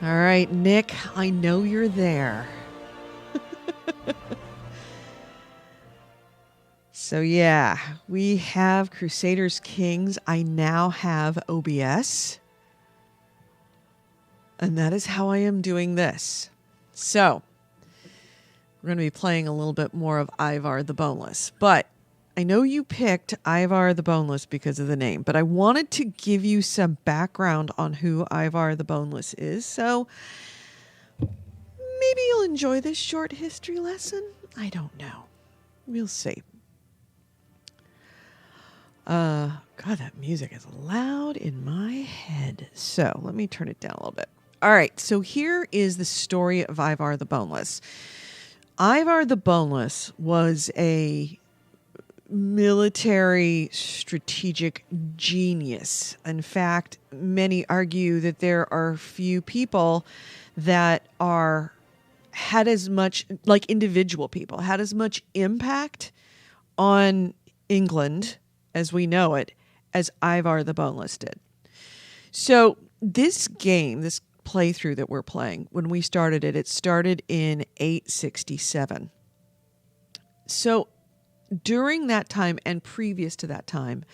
All right, Nick, I know you're there. So yeah, we have Crusaders Kings. I now have OBS. And that is how I am doing this. So we're going to be playing a little bit more of Ivar the Boneless. But I know you picked Ivar the Boneless because of the name, but I wanted to give you some background on who Ivar the Boneless is. So maybe you'll enjoy this short history lesson. I don't know. We'll see. God, that music is loud in my head. So let me turn it down a little bit. All right. So here is the story of Ivar the Boneless. Ivar the Boneless was a military strategic genius. In fact, many argue that there are few people that had as much, like individual people, had as much impact on England as we know it as Ivar the Boneless did. So this game, this playthrough that we're playing, when we started it, it started in 867. So during that time and previous to that time,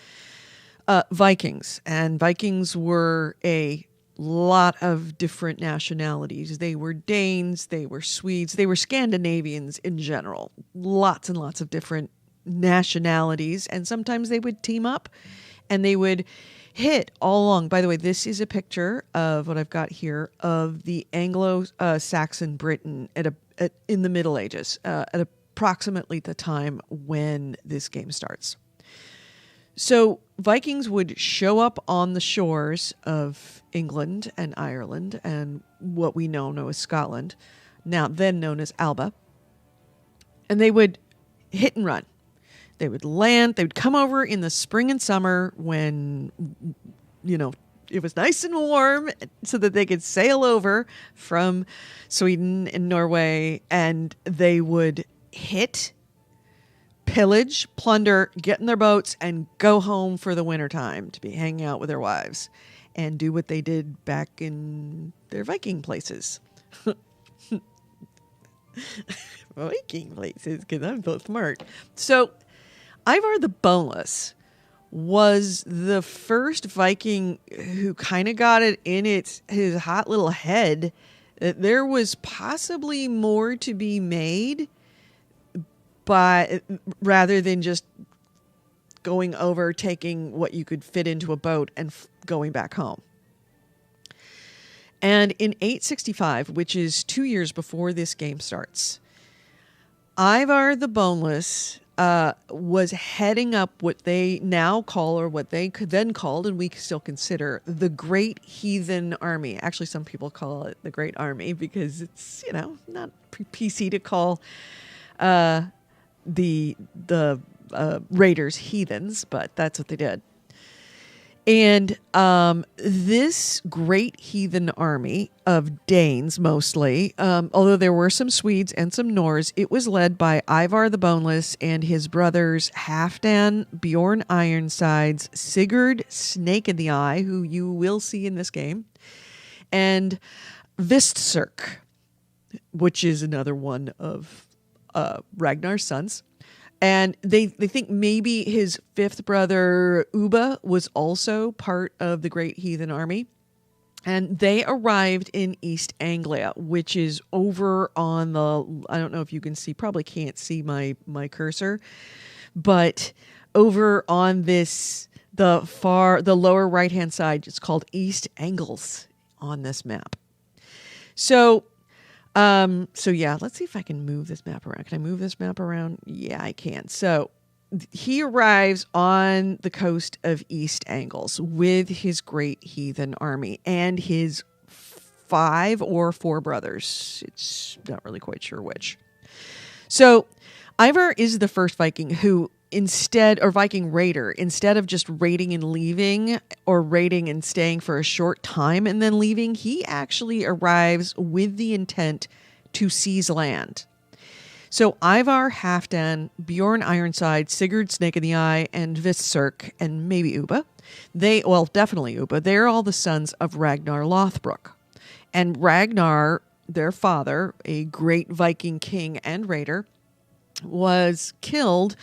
Vikings were a lot of different nationalities. They were Danes, they were Swedes, they were Scandinavians in general. Lots and lots of different nationalities, and sometimes they would team up and they would hit all along. By the way, this is a picture of what I've got here of the Anglo-Saxon Britain in the Middle Ages, at approximately the time when this game starts. So Vikings would show up on the shores of England and Ireland and what we now know as Scotland, then known as Alba, and they would hit and run. They would land, they would come over in the spring and summer when, it was nice and warm so that they could sail over from Sweden and Norway, and they would hit, pillage, plunder, get in their boats, and go home for the wintertime to be hanging out with their wives and do what they did back in their Viking places. Viking places, because I'm so smart. So Ivar the Boneless was the first Viking who kind of got it in his hot little head that there was possibly more to be made, but rather than just going over, taking what you could fit into a boat and going back home. And in 865, which is 2 years before this game starts, Ivar the Boneless was heading up what they now call, or what they could then called, and we still consider, the Great Heathen Army. Actually, some people call it the Great Army because it's, not PC to call the raiders heathens, but that's what they did. And this great heathen army of Danes, mostly, although there were some Swedes and some Norse, it was led by Ivar the Boneless and his brothers Halfdan, Bjorn Ironsides, Sigurd Snake in the Eye, who you will see in this game, and Vistserk, which is another one of Ragnar's sons. And they think maybe his fifth brother, Ubba, was also part of the Great Heathen Army. And they arrived in East Anglia, which is over on I don't know if you can see, probably can't see my cursor, but over on the lower right-hand side, it's called East Angles on this map. So yeah, let's see if I can move this map around. Can I move this map around? Yeah, I can. So he arrives on the coast of East Angles with his great heathen army and his 5 or 4 brothers. It's not really quite sure which. So Ivar is the first Viking who Viking raider, instead of just raiding and leaving, or raiding and staying for a short time and then leaving, he actually arrives with the intent to seize land. So Ivar, Halfdan, Bjorn Ironside, Sigurd Snake in the Eye, and Vistserk, and maybe Ubba, definitely Ubba, they're all the sons of Ragnar Lothbrok. And Ragnar, their father, a great Viking king and raider, was killed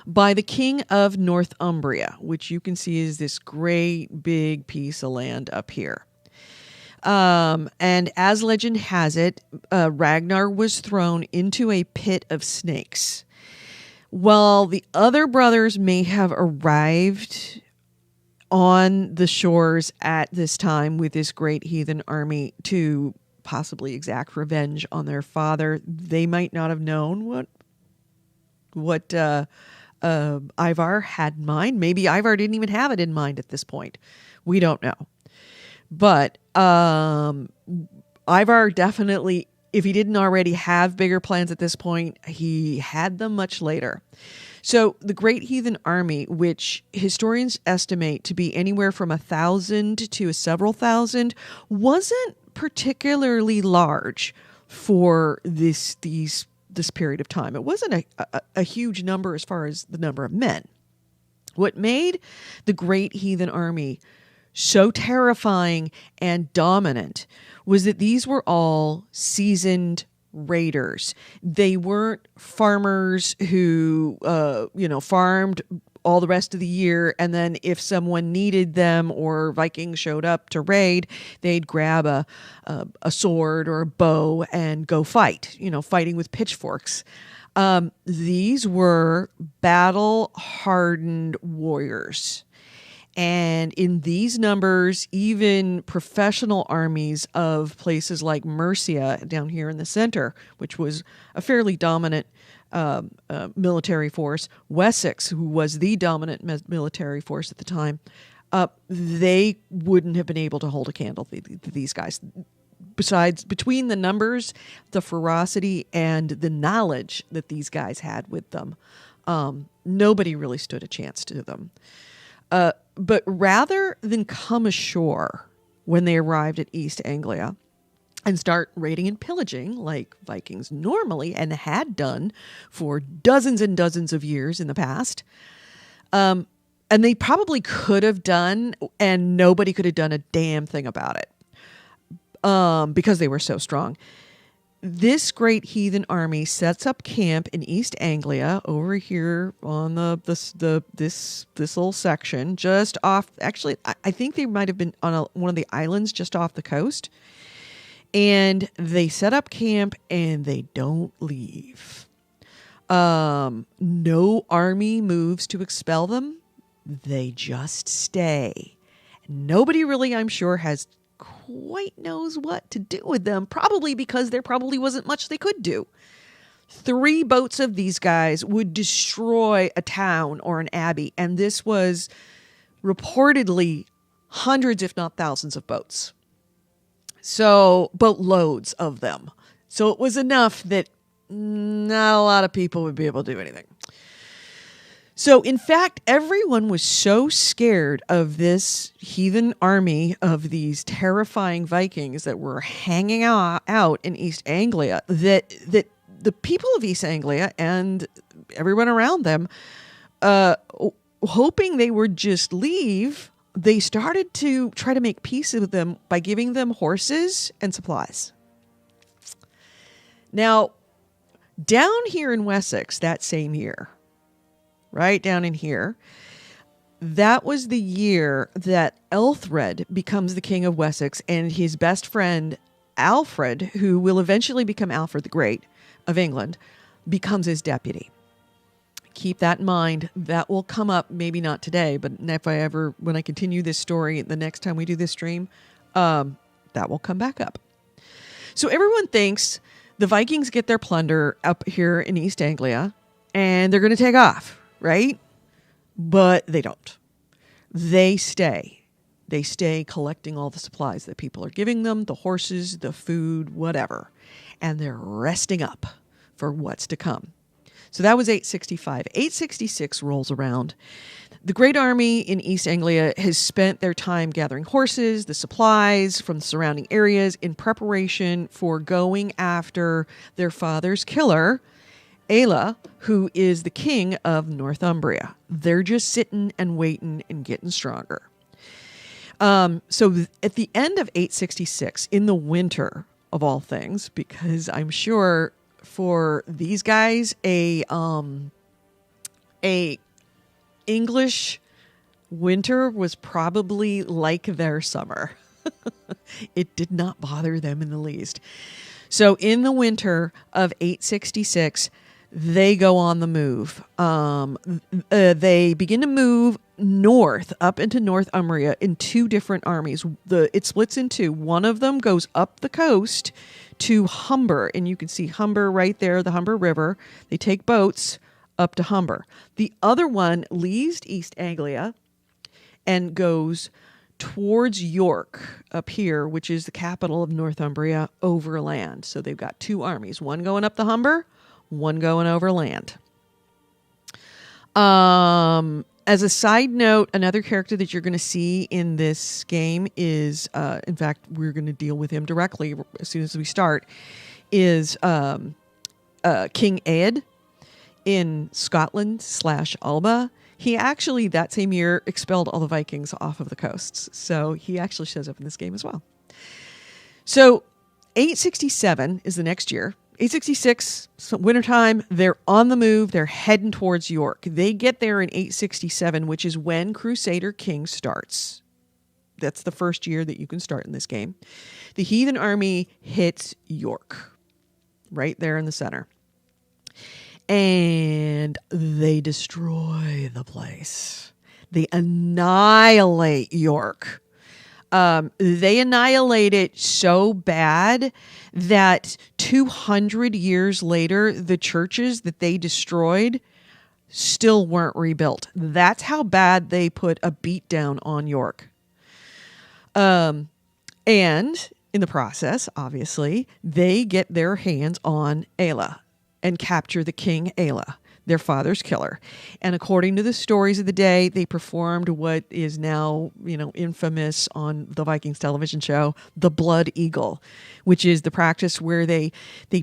by the king of Northumbria, which you can see is this great big piece of land up here. And as legend has it, Ragnar was thrown into a pit of snakes. While the other brothers may have arrived on the shores at this time with this great heathen army to possibly exact revenge on their father, they might not have known what Ivar had in mind. Maybe Ivar didn't even have it in mind at this point. We don't know. But Ivar definitely, if he didn't already have bigger plans at this point, he had them much later. So the Great Heathen Army, which historians estimate to be anywhere from 1,000 to several thousand, wasn't particularly large for this period of time. It wasn't a huge number as far as the number of men. What made the Great Heathen Army so terrifying and dominant was that these were all seasoned raiders. They weren't farmers who, farmed all the rest of the year, and then if someone needed them or Vikings showed up to raid, they'd grab a sword or a bow and go fight, fighting with pitchforks. These were battle-hardened warriors. And in these numbers, even professional armies of places like Mercia down here in the center, which was a fairly dominant military force, Wessex, who was the dominant military force at the time, they wouldn't have been able to hold a candle to these guys. Besides, between the numbers, the ferocity, and the knowledge that these guys had with them, nobody really stood a chance to them. But rather than come ashore when they arrived at East Anglia and start raiding and pillaging like Vikings normally and had done for dozens and dozens of years in the past, and they probably could have done, and nobody could have done a damn thing about it because they were so strong. This great heathen army sets up camp in East Anglia over here on this little section just off. Actually, I think they might have been on one of the islands just off the coast. And they set up camp and they don't leave. No army moves to expel them. They just stay. Nobody really, I'm sure, has quite knows what to do with them, probably because there probably wasn't much they could do. 3 boats of these guys would destroy a town or an abbey, and this was reportedly hundreds, if not thousands, of boats. So, boatloads of them. So it was enough that not a lot of people would be able to do anything. So, in fact, everyone was so scared of this heathen army of these terrifying Vikings that were hanging out in East Anglia that the people of East Anglia and everyone around them, hoping they would just leave, they started to try to make peace with them by giving them horses and supplies. Now, down here in Wessex that same year, right down in here, that was the year that Elthred becomes the king of Wessex, and his best friend Alfred, who will eventually become Alfred the Great of England, becomes his deputy. Keep that in mind. That will come up, maybe not today, but when I continue this story, the next time we do this stream, that will come back up. So everyone thinks the Vikings get their plunder up here in East Anglia, and they're going to take off. Right? But they don't. They stay. They stay collecting all the supplies that people are giving them, the horses, the food, whatever. And they're resting up for what's to come. So that was 865. 866 rolls around. The Great Army in East Anglia has spent their time gathering horses, the supplies from the surrounding areas in preparation for going after their father's killer, Aella, who is the king of Northumbria. They're just sitting and waiting and getting stronger. At the end of 866, in the winter of all things, because I'm sure for these guys, a English winter was probably like their summer. It did not bother them in the least. So in the winter of 866, they go on the move. They begin to move north, up into Northumbria in two different armies. It splits in two. One of them goes up the coast to Humber, and you can see Humber right there, the Humber River. They take boats up to Humber. The other one leaves East Anglia and goes towards York up here, which is the capital of Northumbria, overland. So they've got two armies, one going up the Humber, one going overland. As a side note, another character that you're going to see in this game is, in fact, we're going to deal with him directly as soon as we start, is King Ead in Scotland/Alba. He actually, that same year, expelled all the Vikings off of the coasts. So he actually shows up in this game as well. So 867 is the next year. 866, wintertime, they're on the move. They're heading towards York. They get there in 867, which is when Crusader Kings starts. That's the first year that you can start in this game. The heathen army hits York, right there in the center. And they destroy the place. They annihilate York. They annihilate it so bad that 200 years later, the churches that they destroyed still weren't rebuilt. That's how bad they put a beat down on York. And in the process, obviously, they get their hands on Aella and capture the king Aella, their father's killer. And according to the stories of the day, they performed what is now, infamous on the Vikings television show, the Blood Eagle, which is the practice where they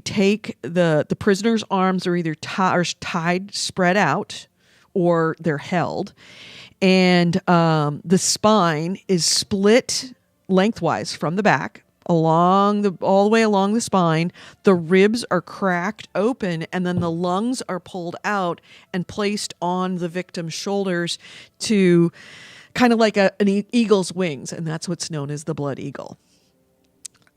take the prisoner's arms are either tied, spread out, or they're held. And the spine is split lengthwise from the back, all the way along the spine. The ribs are cracked open, and then the lungs are pulled out and placed on the victim's shoulders to kind of like an eagle's wings, and that's what's known as the Blood Eagle.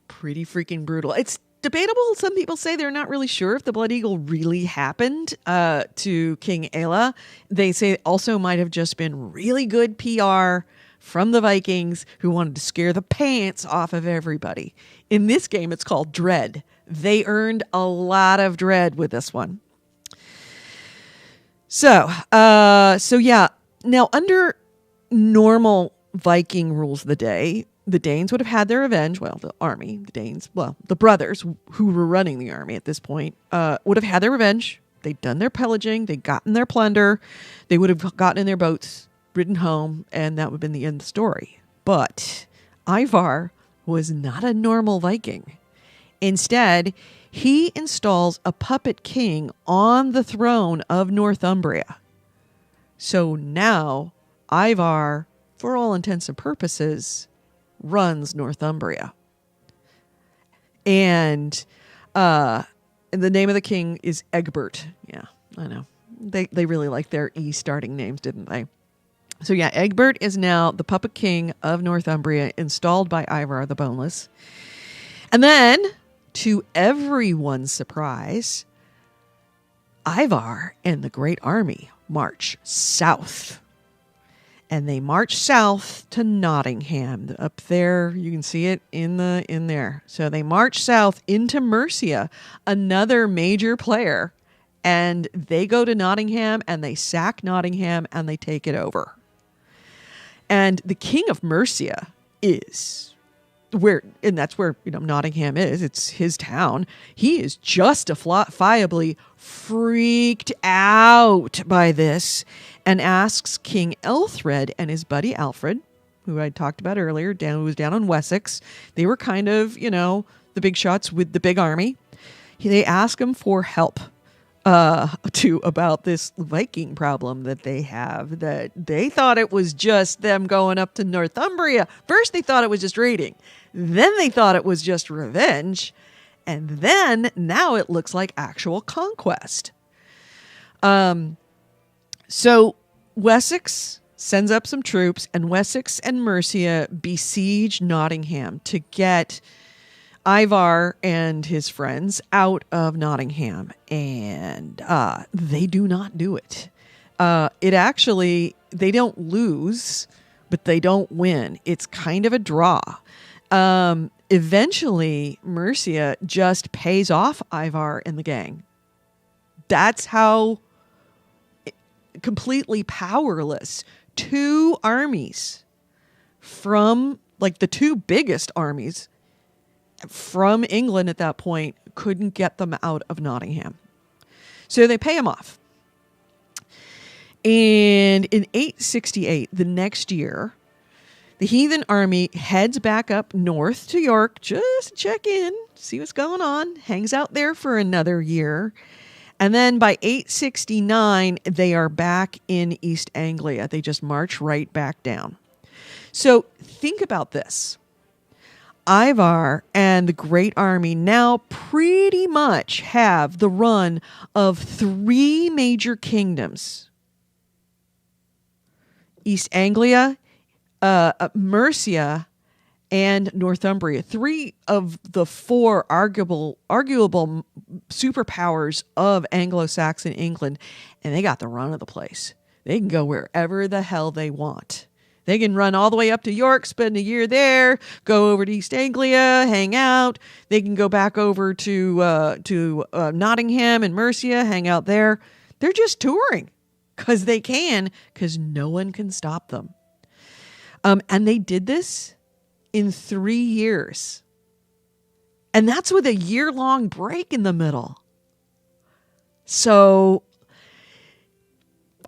Pretty freaking brutal. It's debatable. Some people say they're not really sure if the Blood Eagle really happened to King Aella. They say it also might have just been really good PR from the Vikings who wanted to scare the pants off of everybody. In this game, it's called Dread. They earned a lot of dread with this one. So yeah. Now, under normal Viking rules of the day, the Danes would have had their revenge. Well, the army, the brothers who were running the army at this point, would have had their revenge. They'd done their pillaging. They'd gotten their plunder. They would have gotten in their boats, ridden home, and that would have been the end of the story. But Ivar was not a normal Viking. Instead, he installs a puppet king on the throne of Northumbria. So now Ivar, for all intents and purposes, runs Northumbria. And the name of the king is Egbert. Yeah, I know. They really liked their E starting names, didn't they? So yeah, Egbert is now the puppet king of Northumbria, installed by Ivar the Boneless. And then, to everyone's surprise, Ivar and the great army march south. And they march south to Nottingham. Up there, you can see it in there. So they march south into Mercia, another major player. And they go to Nottingham, and they sack Nottingham, and they take it over. And the king of Mercia is and that's where Nottingham is. It's his town. He is justifiably freaked out by this and asks King Elthred and his buddy Alfred, who I talked about earlier, who was down in Wessex. They were kind of, the big shots with the big army. They ask him for help. to about this Viking problem that they have, that they thought it was just them going up to Northumbria. First they thought it was just raiding, then they thought it was just revenge, and then now it looks like actual conquest. So Wessex sends up some troops, and Wessex and Mercia besiege Nottingham to get Ivar and his friends out of Nottingham, and they do not do it. They don't lose, but they don't win. It's kind of a draw. Eventually, Mercia just pays off Ivar and the gang. That's how completely powerless two armies from, like, the two biggest armies from England at that point couldn't get them out of Nottingham. So they pay him off. And in 868, the next year, the heathen army heads back up north to York just to check in, see what's going on, hangs out there for another year. And then by 869, they are back in East Anglia. They just march right back down. So think about this. Ivar and the Great Army now pretty much have the run of three major kingdoms. East Anglia, Mercia, and Northumbria. Three of the four arguable superpowers of Anglo-Saxon England, and they got the run of the place. They can go wherever the hell they want. They can run all the way up to York, spend a year there, go over to East Anglia, hang out. They can go back over to Nottingham and Mercia, hang out there. They're just touring because they can, because no one can stop them. And they did this in 3 years. And that's with a year-long break in the middle. So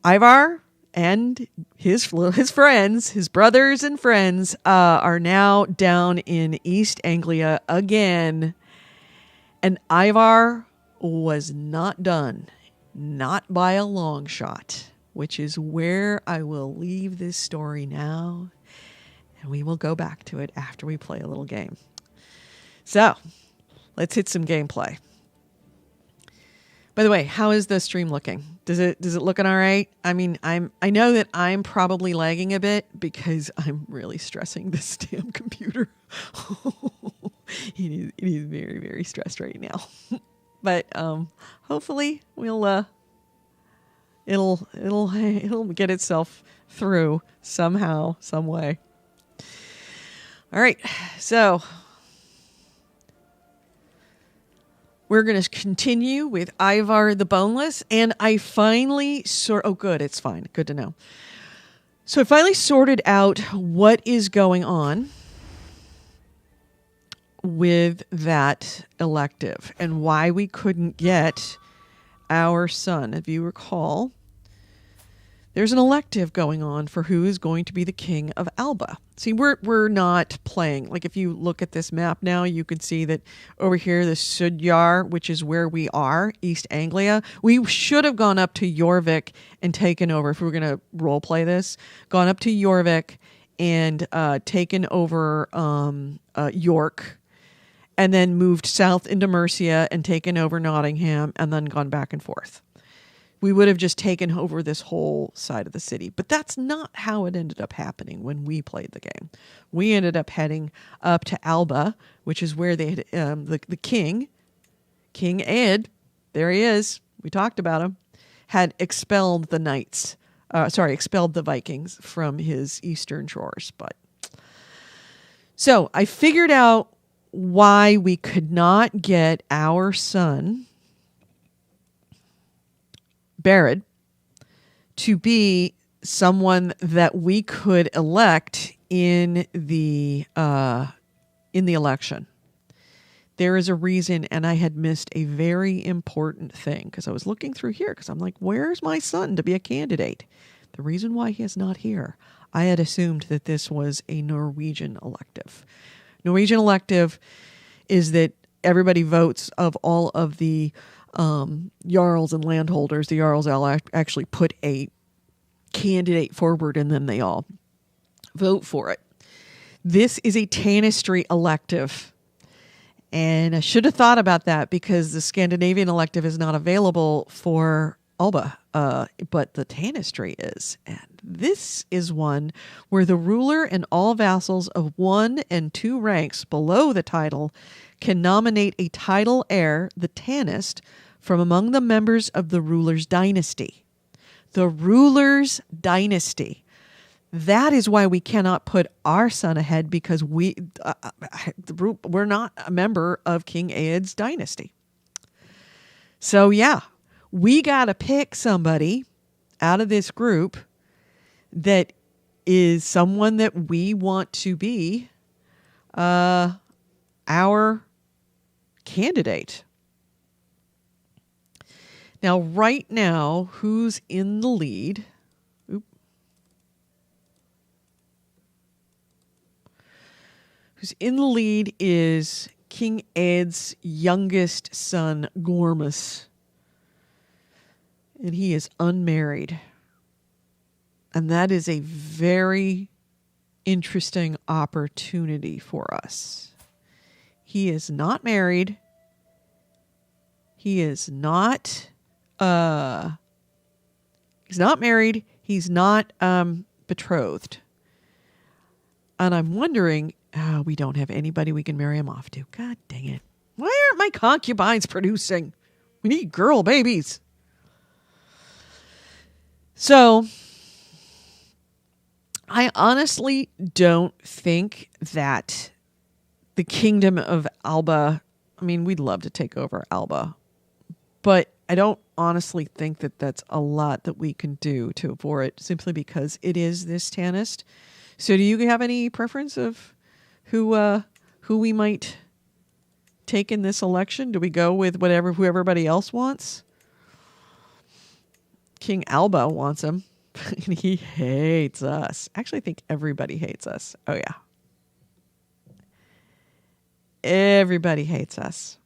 Ivar and his friends, his brothers and friends, are now down in East Anglia again. And Ivar was not done. Not by a long shot, which is where I will leave this story now. And we will go back to it after we play a little game. So, let's hit some gameplay. By the way, how is the stream looking? Does it looking all right? I mean, I know that I'm probably lagging a bit because I'm really stressing this damn computer. It is very, very stressed right now. But hopefully it'll get itself through somehow, some way. All right, so we're going to continue with Ivar the Boneless, and I finally oh, good, it's fine. Good to know. So I finally sorted out what is going on with that elective and why we couldn't get our son. If you recall, there's an elective going on for who is going to be the king of Alba. See, we're not playing. Like, if you look at this map now, you can see that over here, the Sudjar, which is where we are, East Anglia. We should have gone up to Jorvik and taken over, if we were going to role play this, gone up to Jorvik and taken over York, and then moved south into Mercia and taken over Nottingham, and then gone back and forth. We would have just taken over this whole side of the city. But that's not how it ended up happening when we played the game. We ended up heading up to Alba, which is where they had the king, King Ed, there he is, we talked about him, had expelled the knights, expelled the Vikings from his eastern shores. But so I figured out why we could not get our son Barad to be someone that we could elect in the election. There is a reason, and I had missed a very important thing because I was looking through here because I'm like, where's my son to be a candidate? The reason why he is not here, I had assumed that this was a Norwegian elective. Norwegian elective is that everybody votes of all of the jarls and landholders. The jarls actually put a candidate forward and then they all vote for it. This is a tanistry elective. And I should have thought about that because the Scandinavian elective is not available for Alba, but the tanistry is. And this is one where the ruler and all vassals of 1 and 2 ranks below the title can nominate a title heir, the tanist, from among the members of the ruler's dynasty. The ruler's dynasty. That is why we cannot put our son ahead because we're not a member of King Ead's dynasty. So yeah, we got to pick somebody out of this group that is someone that we want to be our candidate. Now, right now, who's in the lead? Who's in the lead is King Ead's youngest son, Gormus. And he is unmarried. And that is a very interesting opportunity for us. He is not married. He is not married. He's not betrothed. And I'm wondering, we don't have anybody we can marry him off to. God dang it. Why aren't my concubines producing? We need girl babies. So, I honestly don't think that the kingdom of Alba, I mean, we'd love to take over Alba, but I don't honestly think that that's a lot that we can do to avoid it simply because it is this tanist. So do you have any preference of who we might take in this election? Do we go with who everybody else wants? King Alba wants him. And he hates us. Actually, I think everybody hates us. Oh, yeah. Everybody hates us.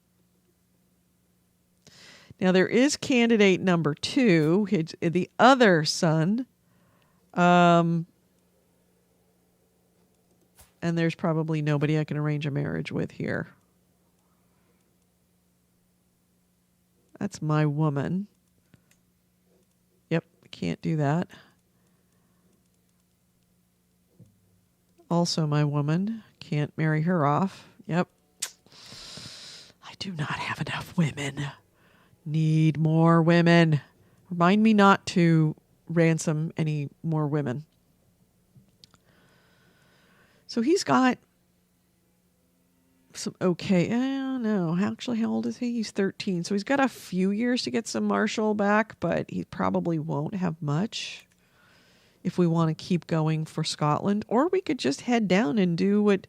Now, there is candidate number 2, the other son. And there's probably nobody I can arrange a marriage with here. That's my woman. Yep, can't do that. Also my woman. Can't marry her off. Yep. I do not have enough women. Need more women. Remind me not to ransom any more women. So he's got some okay. I don't know. Actually, how old is he? He's 13. So he's got a few years to get some marshal back, but he probably won't have much if we want to keep going for Scotland. Or we could just head down and do what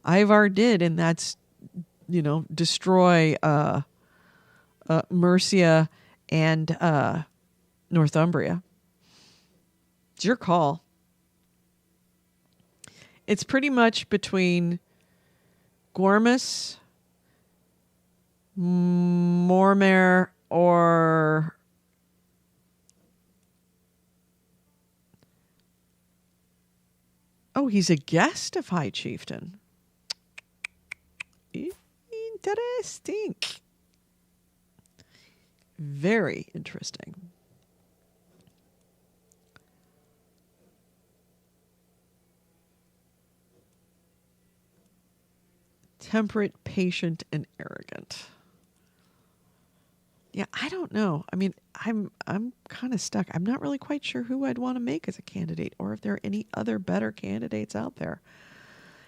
Ivar did, and that's, destroy Mercia and Northumbria. It's your call. It's pretty much between Gormus, Mormare, or he's a guest of High Chieftain. Interesting. Very interesting. Temperate, patient, and arrogant. Yeah, I don't know. I mean, I'm kind of stuck. I'm not really quite sure who I'd want to make as a candidate or if there are any other better candidates out there.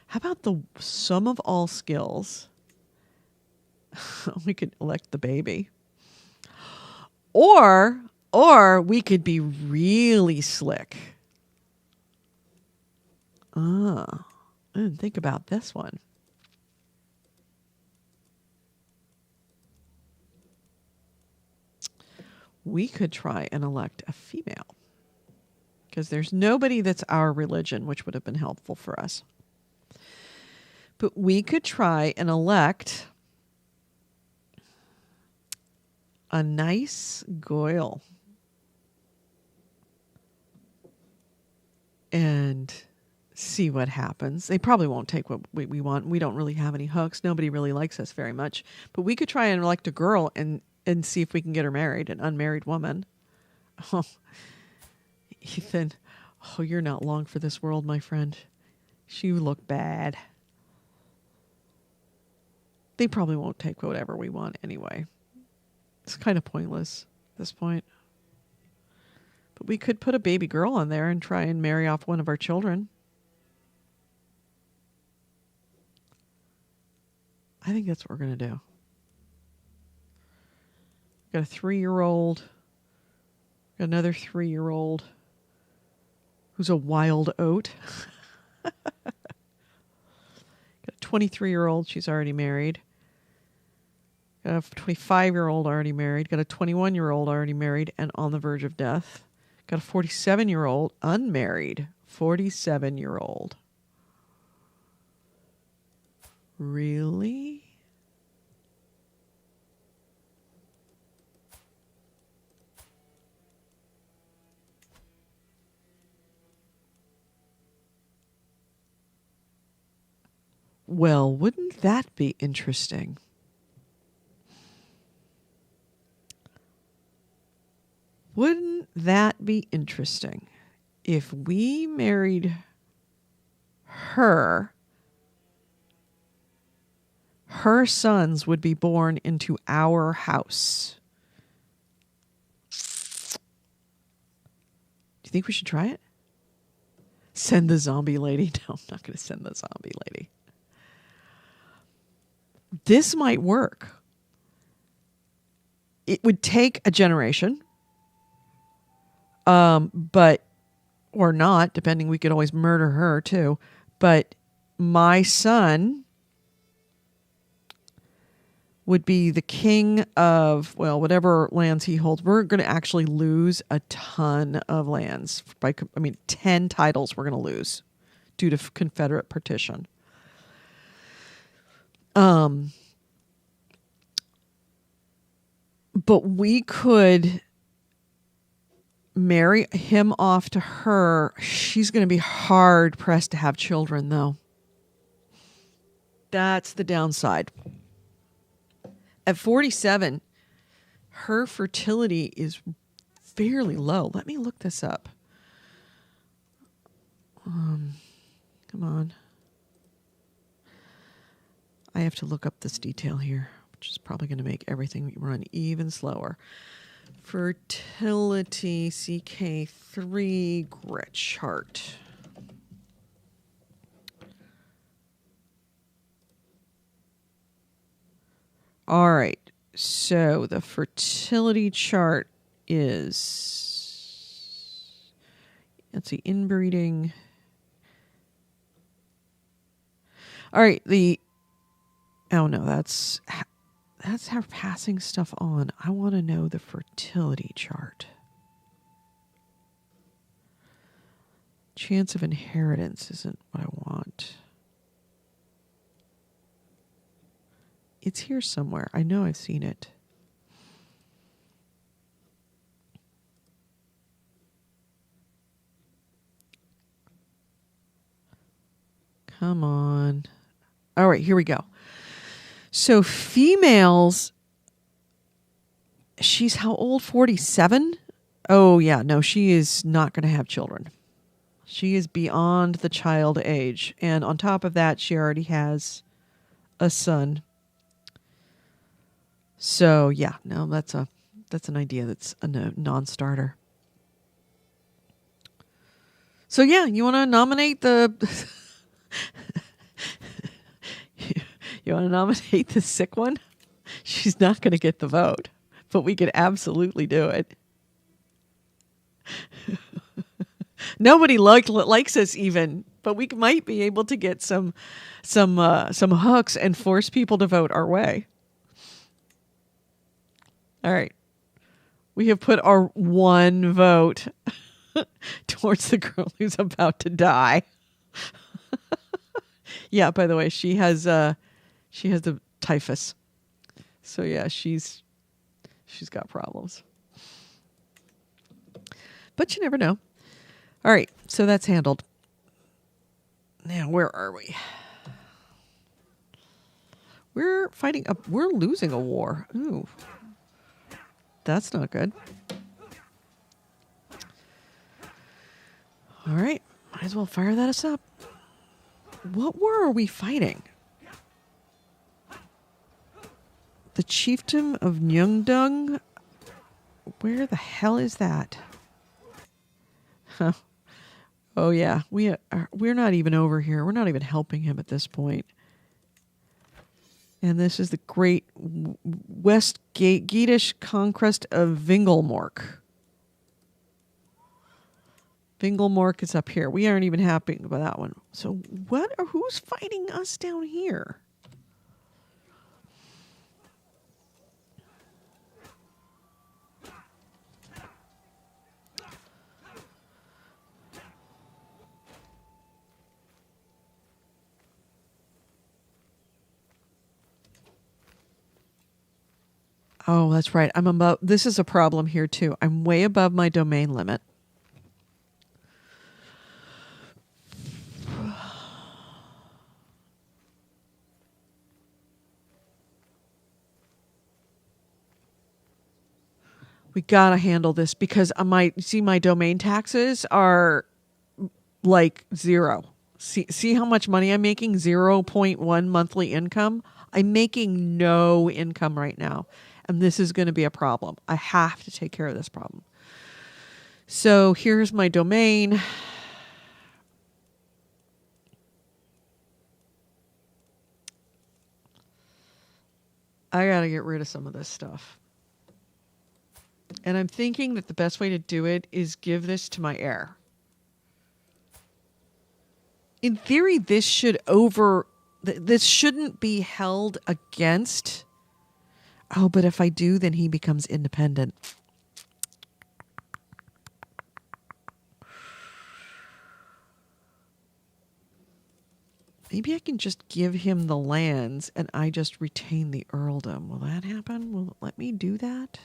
How about the sum of all skills? We could elect the baby. Or we could be really slick. I didn't think about this one. We could try and elect a female because there's nobody that's our religion, which would have been helpful for us. But we could try and elect a nice goyle. And see what happens. They probably won't take what we want. We don't really have any hooks. Nobody really likes us very much. But we could try and elect a girl and see if we can get her married, an unmarried woman. Oh, Ethan, oh, you're not long for this world, my friend. You look bad. They probably won't take whatever we want anyway. It's kind of pointless at this point. But we could put a baby girl on there and try and marry off one of our children. I think that's what we're going to do. Got a 3-year-old. Got another 3-year-old who's a wild oat. Got a 23-year-old. She's already married. Got a 25-year-old already married. Got a 21-year-old already married and on the verge of death. Got a 47-year-old unmarried. 47-year-old. Really? Well, wouldn't that be interesting? Wouldn't that be interesting if we married her? Her sons would be born into our house. Do you think we should try it? Send the zombie lady? No, I'm not going to send the zombie lady. This might work. It would take a generation. But, or not, depending, we could always murder her too. But my son would be the king of, well, whatever lands he holds. We're going to actually lose a ton of lands. 10 titles we're going to lose due to Confederate partition. But we could marry him off to her. She's going to be hard pressed to have children, though. That's the downside. At 47, her fertility is fairly low. Let me look this up. Come on. I have to look up this detail here, which is probably going to make everything run even slower. Fertility CK3 grit chart. All right. So the fertility chart is, let's see, inbreeding. All right. Oh no, that's how passing stuff on. I want to know the fertility chart. Chance of inheritance isn't what I want. It's here somewhere. I know I've seen it. Come on. All right, here we go. So females, she's how old? 47? Oh, yeah. No, she is not going to have children. She is beyond the child age. And on top of that, she already has a son. So, yeah, no, that's an idea that's a non-starter. So, yeah, you want to nominate the... You want to nominate the sick one? She's not going to get the vote, but we could absolutely do it. Nobody likes us even, but we might be able to get some hooks and force people to vote our way. All right. We have put our one vote towards the girl who's about to die. Yeah, by the way, she has the typhus. So yeah, she's She's got problems. But you never know. All right, so that's handled. Now, where are we? We're we're losing a war. Ooh. That's not good. All right, might as well fire that us up. What war are we fighting? The chiefdom of Nyungdung? Where the hell is that? Huh. Oh yeah, we're not even over here. We're not even helping him at this point. And this is the great West Geatish conquest of Vingelmork. Vingelmork is up here. We aren't even happy about that one. So who's fighting us down here? Oh, that's right. This is a problem here too. I'm way above my domain limit. We gotta handle this because my domain taxes are like 0. See how much money I'm making? 0.1 monthly income. I'm making no income right now. And this is going to be a problem. I have to take care of this problem. So here's my domain. I got to get rid of some of this stuff. And I'm thinking that the best way to do it is give this to my heir. In theory, this shouldn't be held against. Oh, but if I do, then he becomes independent. Maybe I can just give him the lands and I just retain the earldom. Will that happen? Will it let me do that?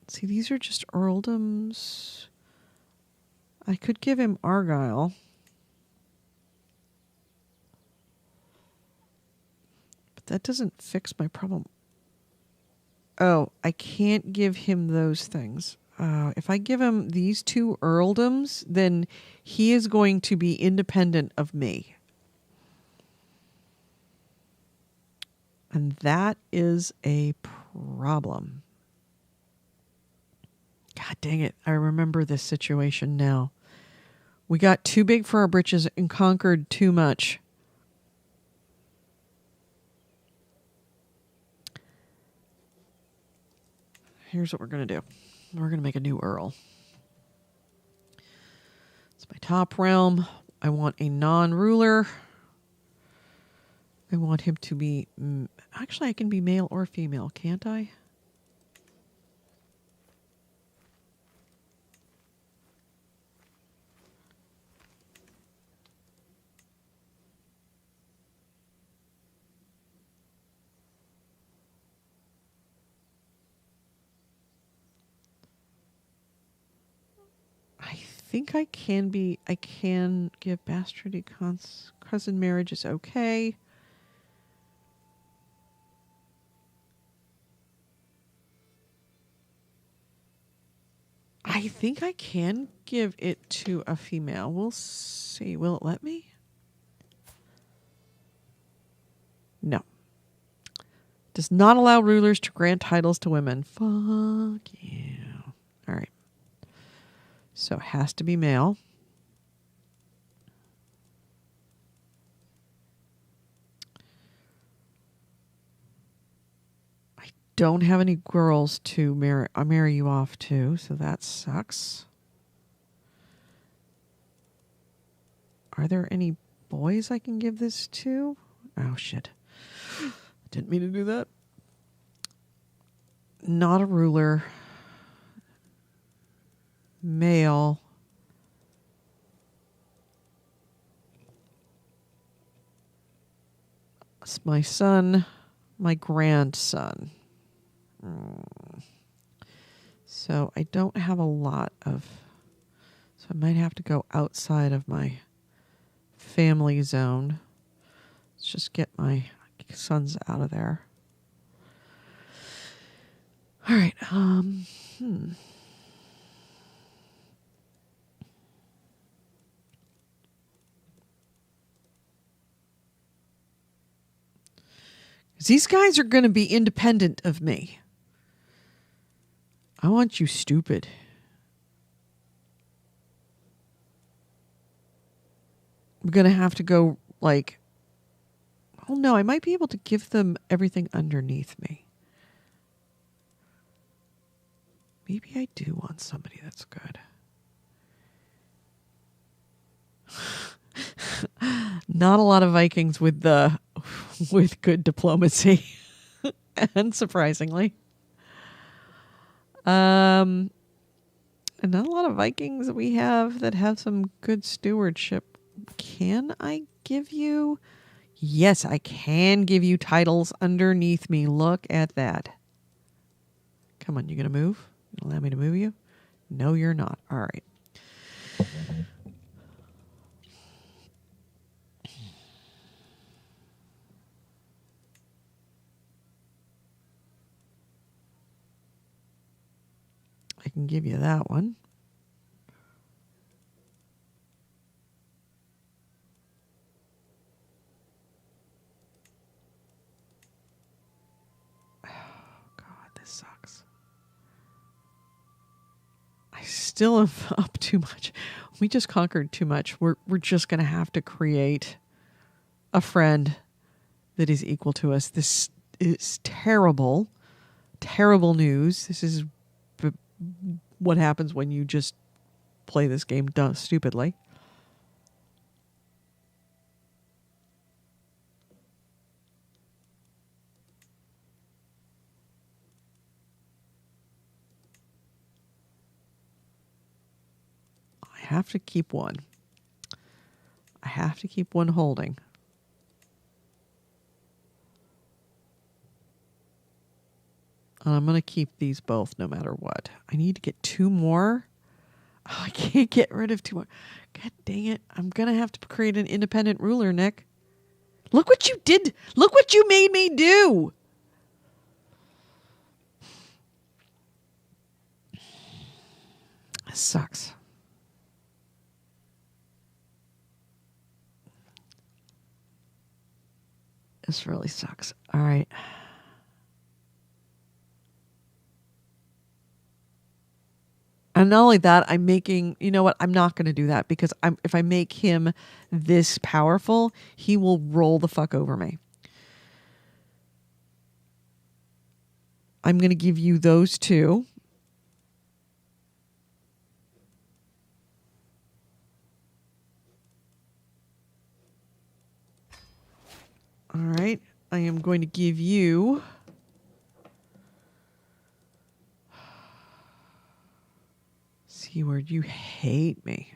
See, these are just earldoms. I could give him Argyle. But that doesn't fix my problem. Oh, I can't give him those things. If I give him these 2 earldoms, then he is going to be independent of me. And that is a problem. God dang it. I remember this situation now. We got too big for our britches and conquered too much. Here's what we're going to do. We're going to make a new earl. It's my top realm. I want a non-ruler. I want him to be... Actually, I can be male or female, can't I? I think I can give bastardy cousin marriage is okay. I think I can give it to a female. We'll see. Will it let me? No. Does not allow rulers to grant titles to women. Fuck you. All right. So it has to be male. I don't have any girls to marry you off to, so that sucks. Are there any boys I can give this to? Oh, shit. Didn't mean to do that. Not a ruler. Male. It's my son, my grandson. So I don't have a lot of... So I might have to go outside of my family zone. Let's just get my sons out of there. All right. These guys are going to be independent of me. I want you stupid. I'm going to have to go like... Oh no, I might be able to give them everything underneath me. Maybe I do want somebody that's good. Not a lot of Vikings with good diplomacy, unsurprisingly. And not a lot of Vikings we have that have some good stewardship. Can I give you? Yes, I can give you titles underneath me. Look at that. Come on, you gonna move? You allow me to move you? No, you're not. All right. I can give you that one. Oh, God, this sucks. I still am up too much. We just conquered too much. We're just going to have to create a friend that is equal to us. This is terrible, terrible news. This is what happens when you just play this game stupidly. I have to keep one. I have to keep one holding. And I'm going to keep these both no matter what. I need to get two more. Oh, I can't get rid of two more. God dang it. I'm going to have to create an independent ruler, Nick. Look what you did. Look what you made me do. This sucks. This really sucks. All right. And not only that, I'm making, you know what? I'm not going to do that because if I make him this powerful, he will roll the fuck over me. I'm going to give you those two. All right. I am going to give you... C-word, you hate me.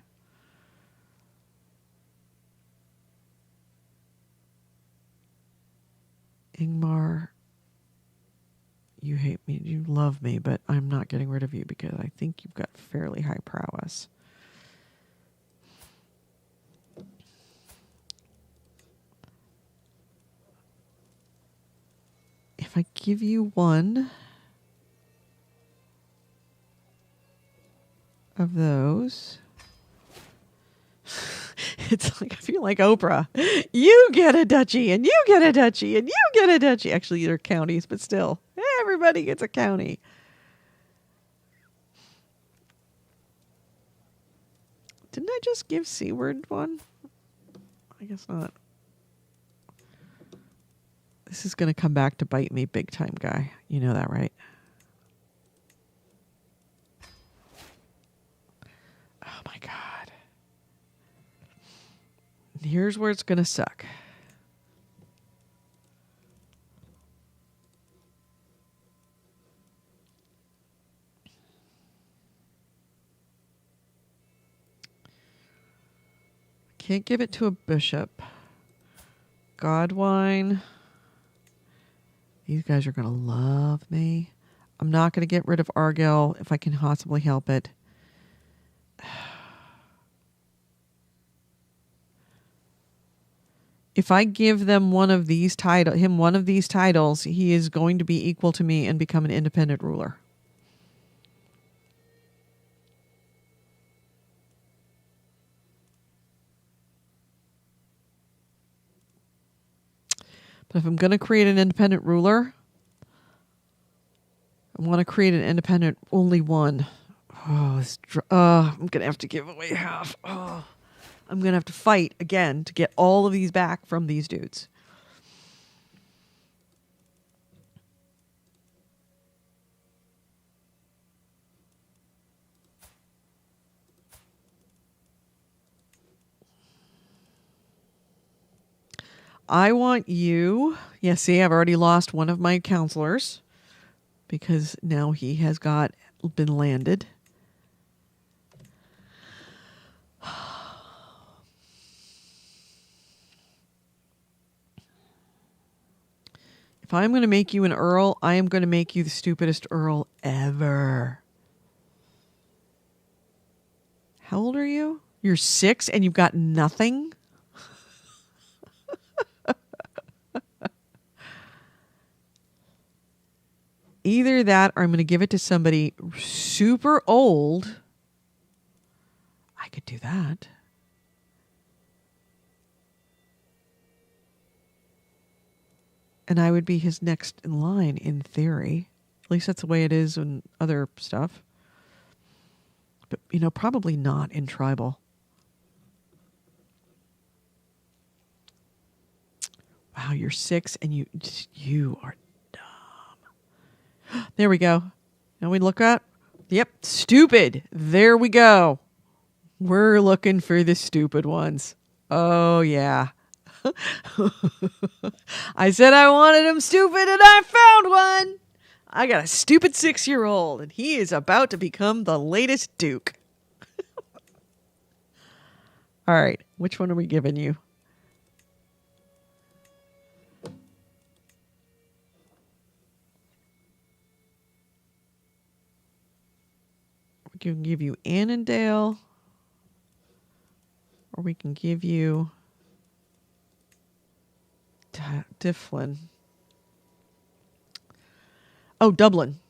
Ingmar, you hate me. You love me, but I'm not getting rid of you because I think you've got fairly high prowess. If I give you one of those, it's like I feel like Oprah. You get a duchy, and you get a duchy, and you get a duchy. Actually, they're counties, but still, everybody gets a county. Didn't I just give C-word one? I guess not. This is going to come back to bite me big time, guy. You know that, right? Oh, my God. Here's where it's going to suck. Can't give it to a bishop. Godwine. These guys are going to love me. I'm not going to get rid of Argyll if I can possibly help it. If I give them one of these titles, he is going to be equal to me and become an independent ruler. But if I'm going to create an independent ruler, I want to create an independent only one. I'm going to have to give away half. Oh, I'm going to have to fight again to get all of these back from these dudes. I want you. Yeah, see, I've already lost one of my counselors because now he has been landed. If I'm going to make you an earl, I am going to make you the stupidest earl ever. How old are you? You're 6 and you've got nothing? Either that or I'm going to give it to somebody super old. I could do that. And I would be his next in line, in theory. At least that's the way it is in other stuff. But, probably not in tribal. Wow, you're 6 and you are dumb. There we go. Now we look at, yep, stupid. There we go. We're looking for the stupid ones. Oh, yeah. I said I wanted him stupid and I found one. I got a stupid 6-year-old and he is about to become the latest duke. All right, which one are we giving you? We can give you Annandale, or we can give you Difflin. Oh, Dublin.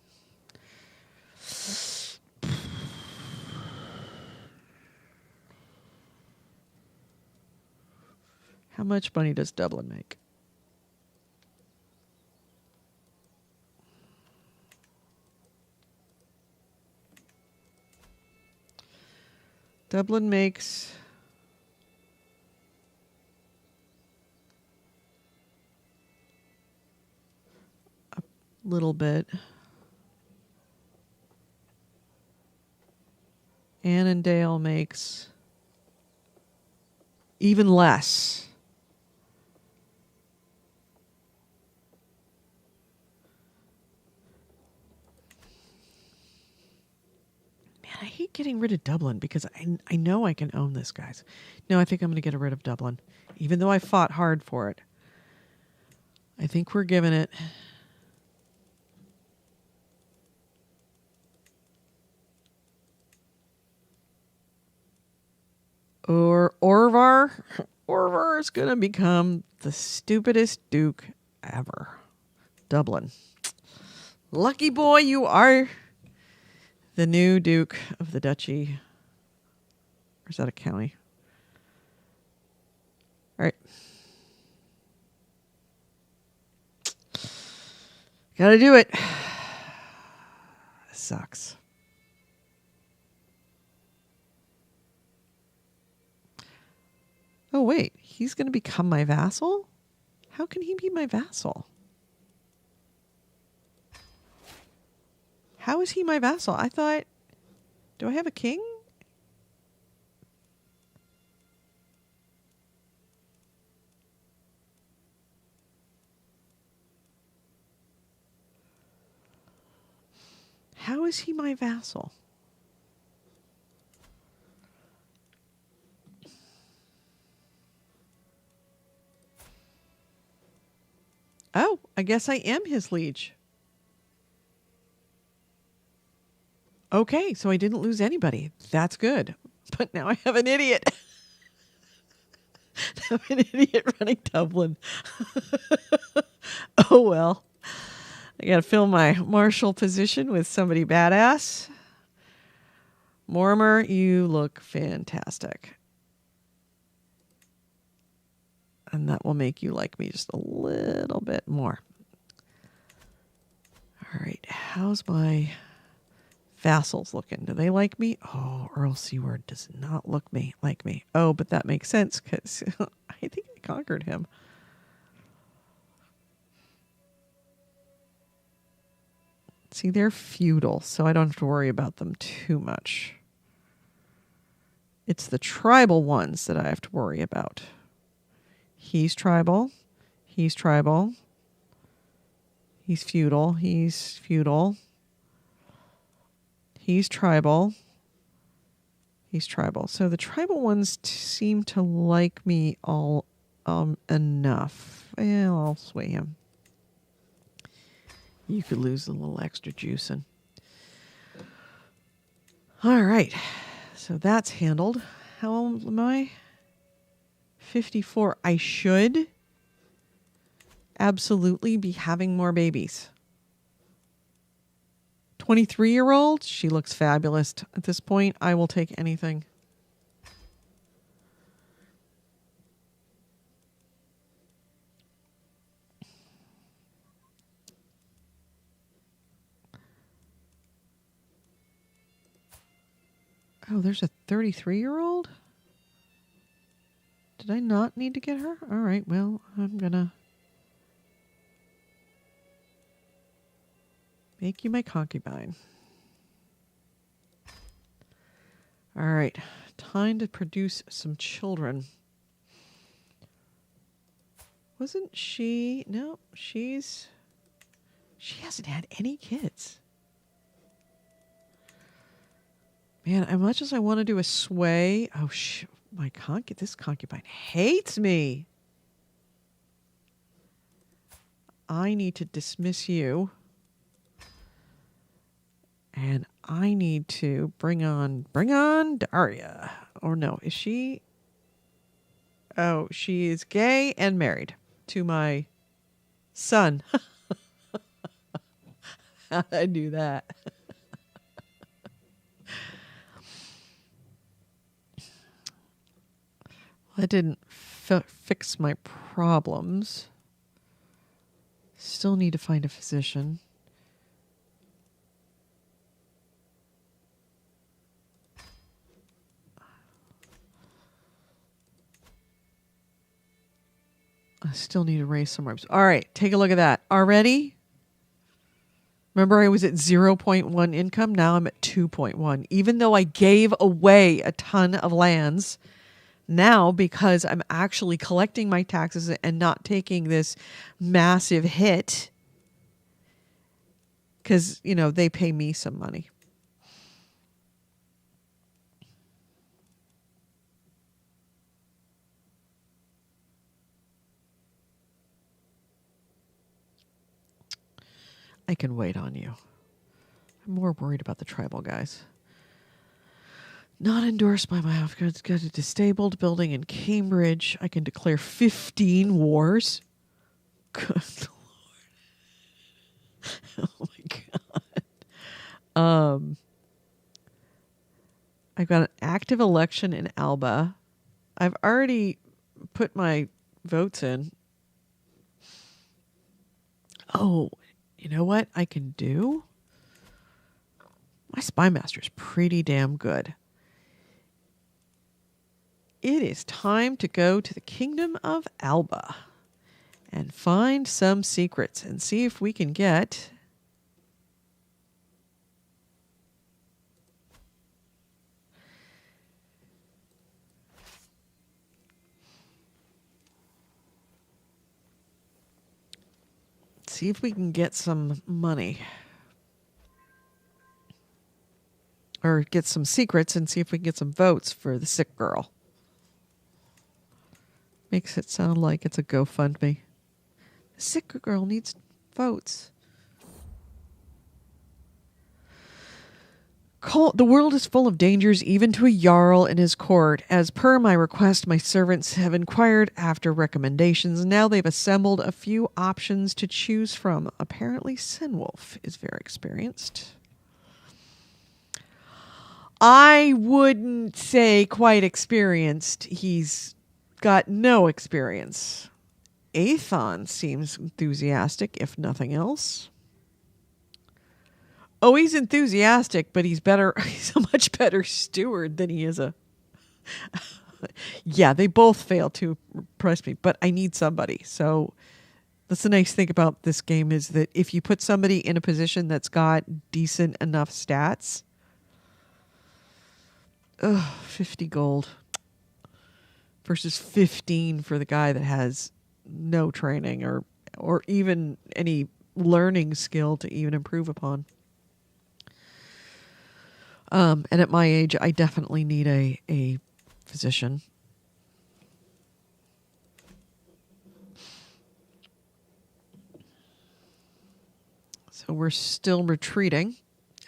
How much money does Dublin make? Dublin makes a little bit. Annandale makes even less. Man, I hate getting rid of Dublin because I know I can own this, guys. No, I think I'm going to get rid of Dublin, even though I fought hard for it. I think we're giving it. Or Orvar. Orvar is going to become the stupidest duke ever. Dublin. Lucky boy, you are the new duke of the duchy. Or is that a county? All right. Gotta do it. Sucks. Oh, wait. He's going to become my vassal? How can he be my vassal? How is he my vassal? I thought... Do I have a king? How is he my vassal? Oh, I guess I am his liege. Okay, so I didn't lose anybody. That's good. But now I have an idiot. I'm an idiot running Dublin. Oh, well. I got to fill my marshal position with somebody badass. Mortimer, you look fantastic. And that will make you like me just a little bit more. All right. How's my vassals looking? Do they like me? Oh, Earl Seward does not like me. Oh, but that makes sense because I think I conquered him. See, they're feudal, so I don't have to worry about them too much. It's the tribal ones that I have to worry about. He's tribal. He's tribal. He's feudal. He's feudal. He's tribal. He's tribal. So the tribal ones seem to like me all enough. Well, I'll sway him. You could lose a little extra juicing. All right. So that's handled. How old am I? 54. I should absolutely be having more babies. 23-year-old. She looks fabulous. At this point, I will take anything. Oh, there's a 33-year-old? Did I not need to get her? All right, well, I'm going to make you my concubine. All right, time to produce some children. Wasn't she? No, she hasn't had any kids. Man, as much as I want to do a sway, this concubine hates me. I need to dismiss you. And I need to bring on Daria. Or no, is she? Oh, she is gay and married to my son. How did I do that? That didn't fix my problems. Still need to find a physician. I still need to raise some ribs. All right, take a look at that. Already? Remember I was at 0.1 income? Now I'm at 2.1. Even though I gave away a ton of lands, now because I'm actually collecting my taxes and not taking this massive hit, because, they pay me some money. I can wait on you. I'm more worried about the tribal guys. Not endorsed by my office. Got a disabled building in Cambridge. I can declare 15 wars. Good Lord. Oh my God. I've got an active election in Alba. I've already put my votes in. Oh, you know what I can do? My spy master is pretty damn good. It is time to go to the kingdom of Alba and find some secrets and see if we can get some money. Or get some secrets and see if we can get some votes for the sick girl. Makes it sound like it's a GoFundMe. Sick girl needs votes. The world is full of dangers, even to a jarl in his court. As per my request, my servants have inquired after recommendations. Now they've assembled a few options to choose from. Apparently, Sinwolf is very experienced. I wouldn't say quite experienced. He's got no experience. Aethon seems enthusiastic, if nothing else. Oh, he's enthusiastic, but he's better. He's a much better steward than he is a. Yeah, they both fail to impress me, but I need somebody. So that's the nice thing about this game is that if you put somebody in a position that's got decent enough stats, 50 gold versus 15 for the guy that has no training or even any learning skill to even improve upon. And at my age, I definitely need a physician. So we're still retreating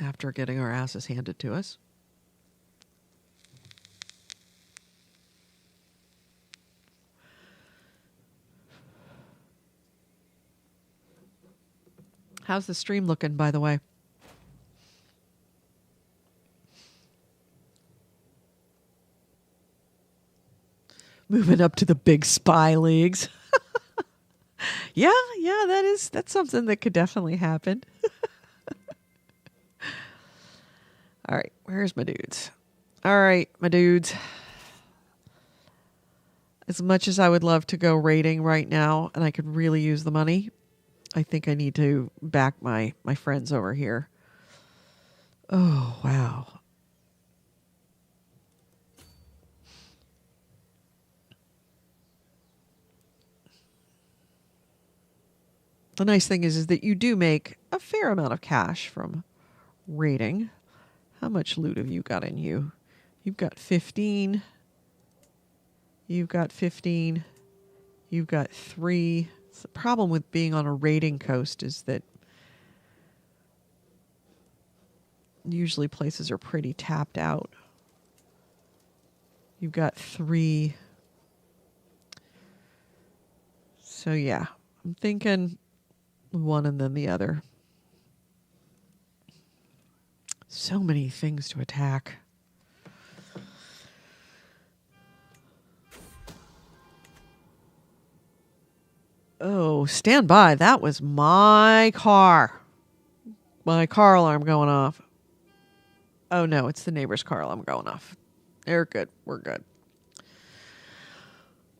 after getting our asses handed to us. How's the stream looking, by the way? Moving up to the big spy leagues. Yeah, that's something that could definitely happen. All right, where's my dudes? All right, my dudes. As much as I would love to go raiding right now, and I could really use the money, I think I need to back my friends over here. Oh, wow. The nice thing is that you do make a fair amount of cash from raiding. How much loot have you got in you? You've got 15. You've got 15. You've got 3. The problem with being on a raiding coast is that usually places are pretty tapped out. You've got 3. So yeah, I'm thinking one and then the other. So many things to attack. Oh, stand by. That was my car. My car alarm going off. Oh no, it's the neighbor's car alarm going off. They're good. We're good.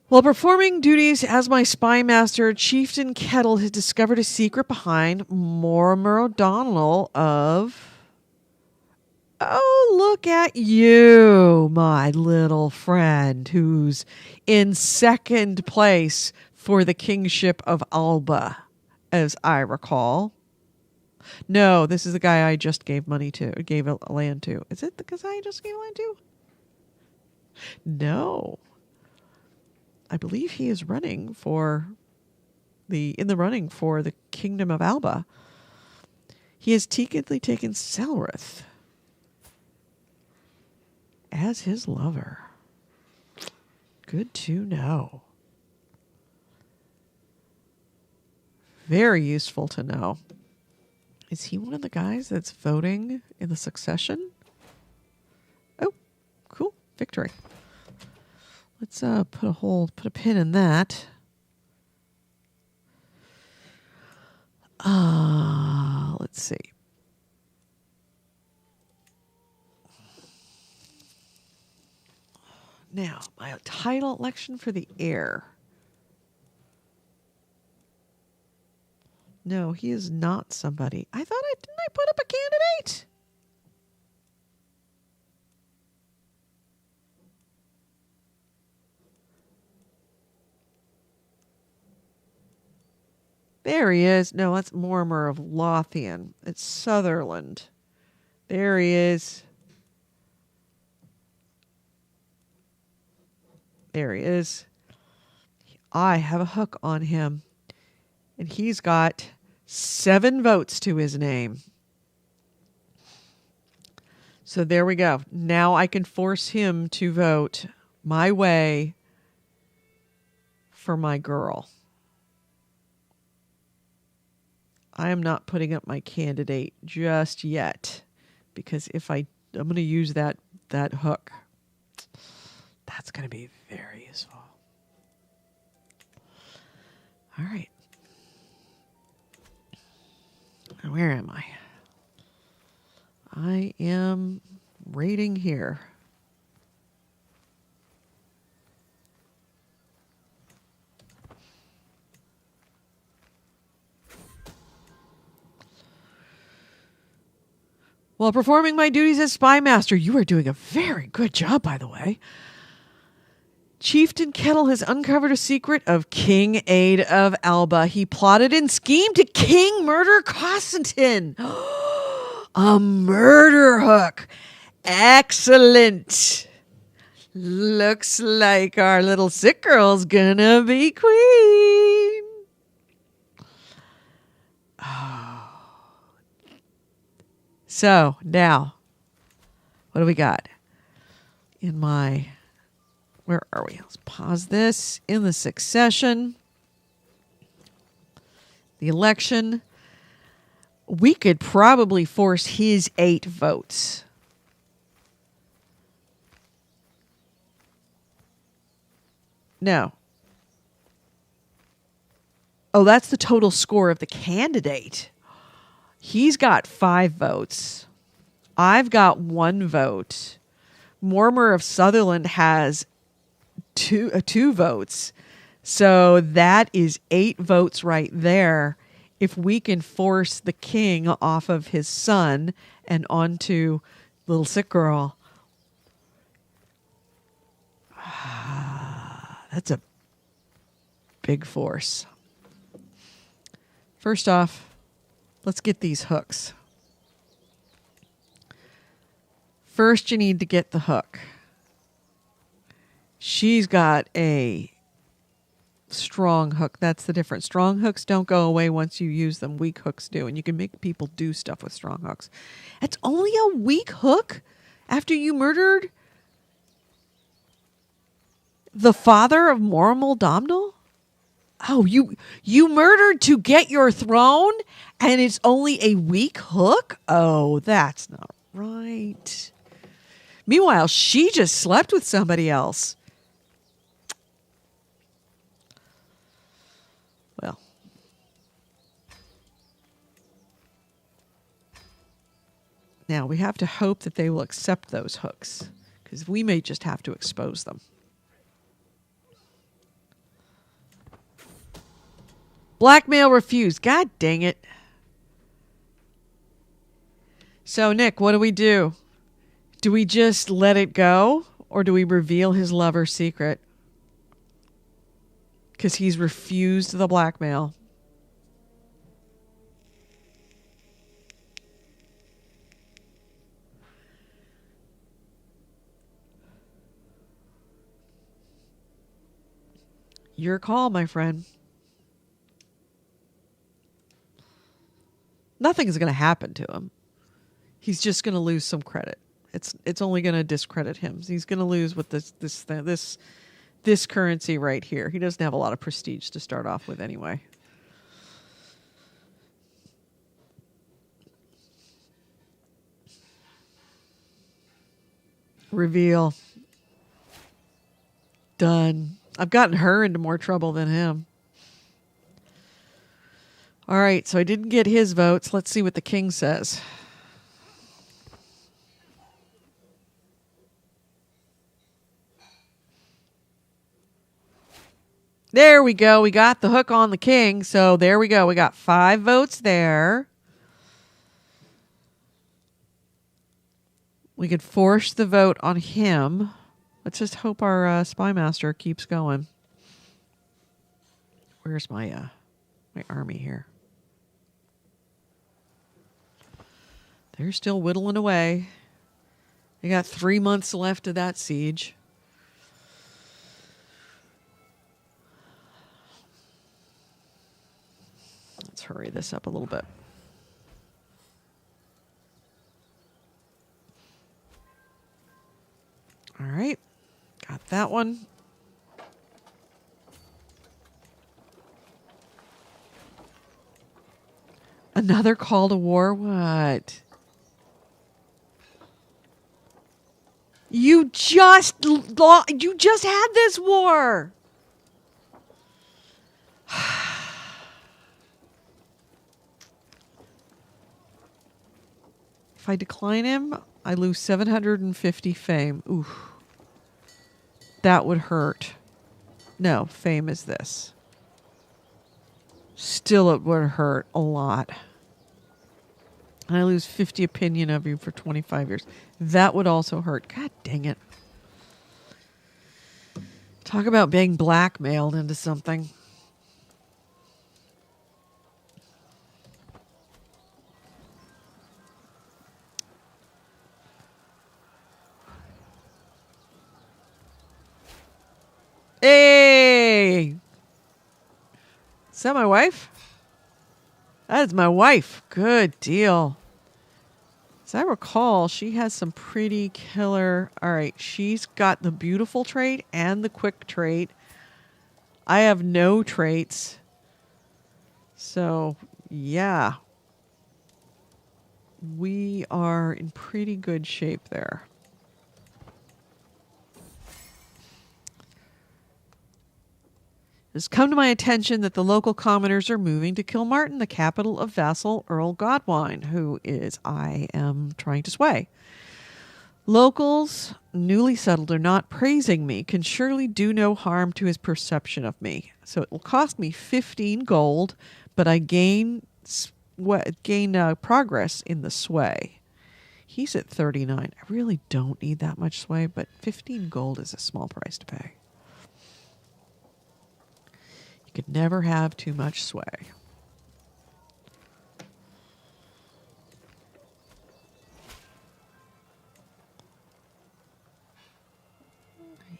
While performing duties as my spy master, Chieftain Kettle has discovered a secret behind Mortimer O'Donnell of... Oh, look at you, my little friend, who's in second place for the kingship of Alba, as I recall. No, this is the guy I just gave money to, gave a land to. Is it the guy I just gave land to? No. I believe he is running for in the running for the kingdom of Alba. He has secretly taken Selrith as his lover. Good to know. Very useful to know. Is he one of the guys that's voting in the succession? Oh, cool. Victory. Let's put a pin in that. Let's see. Now, my title election for the heir. No, he is not somebody. I thought didn't I put up a candidate? There he is. No, that's Mortimer of Lothian. It's Sutherland. There he is. There he is. I have a hook on him. And he's got 7 votes to his name. So there we go. Now I can force him to vote my way for my girl. I am not putting up my candidate just yet, because if I'm going to use that hook, that's going to be very useful. All right. Where am I? I am rating here. While performing my duties as spy master, you are doing a very good job, by the way. Chieftain Kettle has uncovered a secret of King Aid of Alba. He plotted and schemed to king murder Constantine. A murder hook. Excellent. Looks like our little sick girl's gonna be queen. So now, what do we got? Where are we? Let's pause this. In the succession, the election, we could probably force his 8 votes. No. Oh, that's the total score of the candidate. He's got 5 votes. I've got 1 vote. Mortimer of Sutherland has 2 votes. So that is 8 votes right there. If we can force the king off of his son and onto little sick girl. That's a big force. First off, let's get these hooks. First, you need to get the hook. She's got a strong hook. That's the difference. Strong hooks don't go away once you use them. Weak hooks do. And you can make people do stuff with strong hooks. It's only a weak hook after you murdered the father of Mortimer Domhnall? Oh, you murdered to get your throne, and it's only a weak hook? Oh, that's not right. Meanwhile, she just slept with somebody else. Well. Now, we have to hope that they will accept those hooks, because we may just have to expose them. Blackmail refused. God dang it. So, Nick, what do we do? Do we just let it go, or do we reveal his lover's secret? Because he's refused the blackmail. Your call, my friend. Nothing is going to happen to him. He's just going to lose some credit. It's only going to discredit him. He's going to lose with this currency right here. He doesn't have a lot of prestige to start off with anyway. Reveal. Done. I've gotten her into more trouble than him. All right, so I didn't get his votes. Let's see what the king says. There we go. We got the hook on the king. So there we go. We got 5 votes there. We could force the vote on him. Let's just hope our spy master keeps going. Where's my army here? They're still whittling away. They got 3 months left of that siege. hurry this up a little bit. All right. Got that one. Another call to war? What? You just had this war. If I decline him, I lose 750 fame. Ooh. That would hurt. No, fame is this. Still, it would hurt a lot. And I lose 50 opinion of you for 25 years. That would also hurt. God dang it. Talk about being blackmailed into something. Hey! Is that my wife? That is my wife. Good deal. As I recall, she has some pretty killer... All right, she's got the beautiful trait and the quick trait. I have no traits. So, yeah. We are in pretty good shape there. It has come to my attention that the local commoners are moving to Kilmartin, the capital of vassal Earl Godwine, who is I am trying to sway. Locals, newly settled or not, praising me can surely do no harm to his perception of me. So it will cost me 15 gold, but I gain progress in the sway. He's at 39. I really don't need that much sway, but 15 gold is a small price to pay. Could never have too much sway.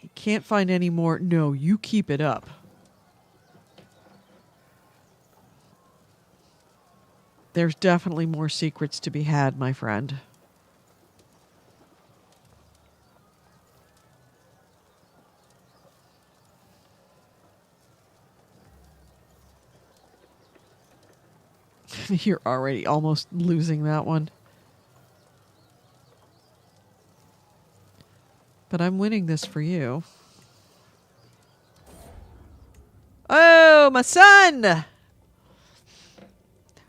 You can't find any more. No, you keep it up. There's definitely more secrets to be had, my friend. You're already almost losing that one. But I'm winning this for you. Oh, my son!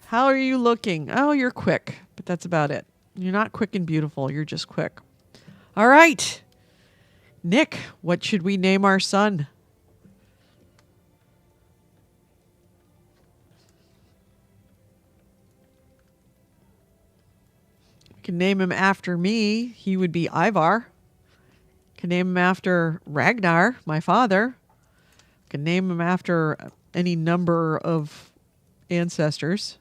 How are you looking? Oh, you're quick, but that's about it. You're not quick and beautiful. You're just quick. All right. Nick, what should we name our son? Can name him after me. He would be Ivar. Can name him after Ragnar, my father. Can name him after any number of ancestors.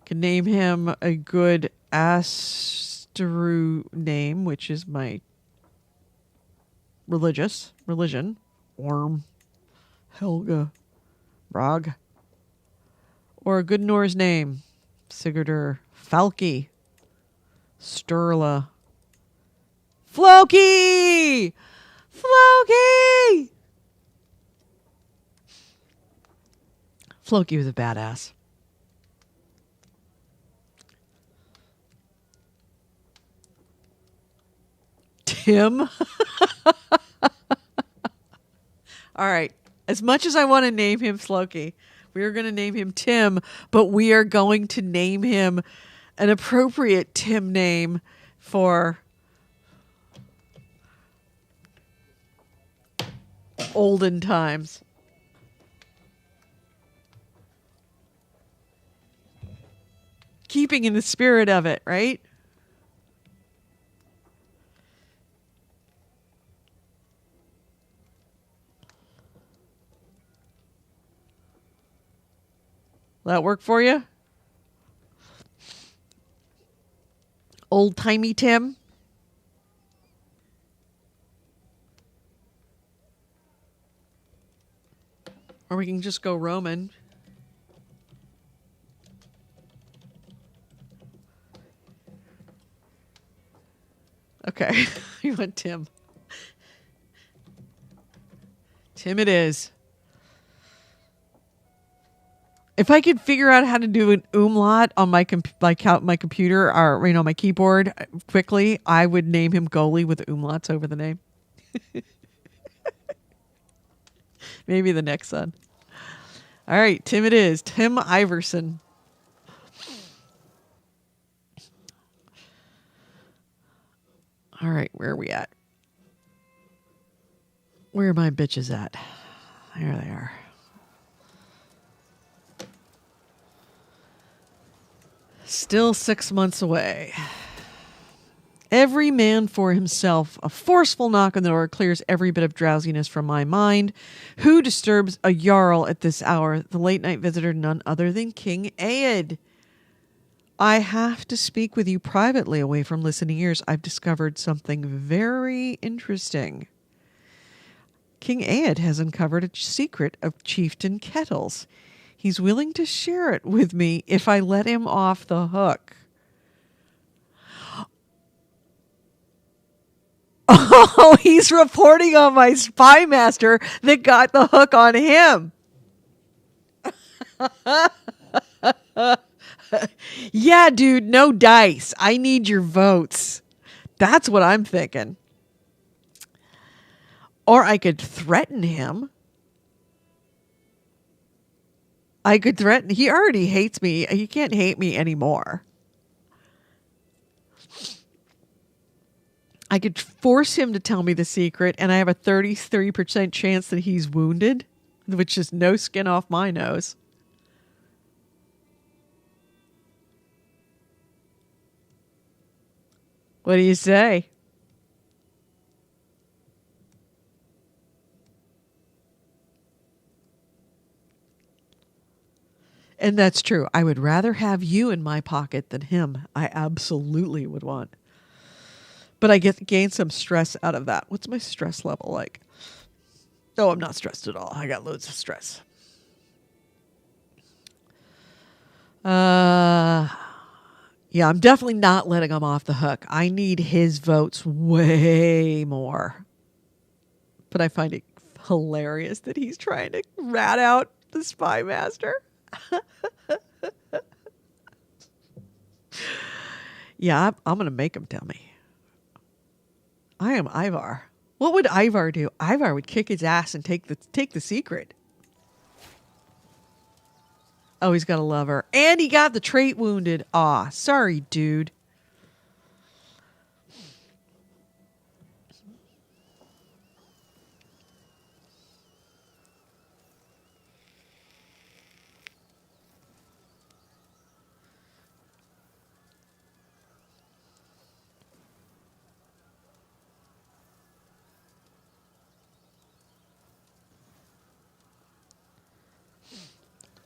Can name him a good Astru name, which is my religion. Orm, Helga, Brag. Or a good Norse name. Sigurdur, Falki, Sturla. Floki! Floki! Floki was a badass. Tim? All right. As much as I want to name him Floki, we are going to name him Tim, but we are going to name him an appropriate Tim name for olden times. Keeping in the spirit of it, right? Will that work for you? Old-timey Tim? Or we can just go Roman. Okay. You want Tim. Tim it is. If I could figure out how to do an umlaut on my computer or my keyboard quickly, I would name him Goalie with umlauts over the name. Maybe the next son. All right, Tim it is. Tim Iverson. All right, where are we at? Where are my bitches at? There they are. Still 6 months away. Every man for himself. A forceful knock on the door clears every bit of drowsiness from my mind. Who disturbs a Jarl at this hour? The late night visitor, none other than King Aed. I have to speak with you privately away from listening ears. I've discovered something very interesting. King Aed has uncovered a secret of Chieftain Kettles. He's willing to share it with me if I let him off the hook. Oh, he's reporting on my spy master that got the hook on him. Yeah, dude, no dice. I need your votes. That's what I'm thinking. Or I could threaten him. He already hates me. He can't hate me anymore. I could force him to tell me the secret, and I have a 33% chance that he's wounded, which is no skin off my nose. What do you say? And that's true. I would rather have you in my pocket than him. I absolutely would want. But I gain some stress out of that. What's my stress level like? Oh, I'm not stressed at all. I got loads of stress. Yeah, I'm definitely not letting him off the hook. I need his votes way more. But I find it hilarious that he's trying to rat out the spy master. Yeah, I'm going to make him tell me. I am Ivar. What would Ivar do? Ivar would kick his ass and take the secret. Oh, he's got a lover. And he got the trait wounded. Aw, sorry, dude.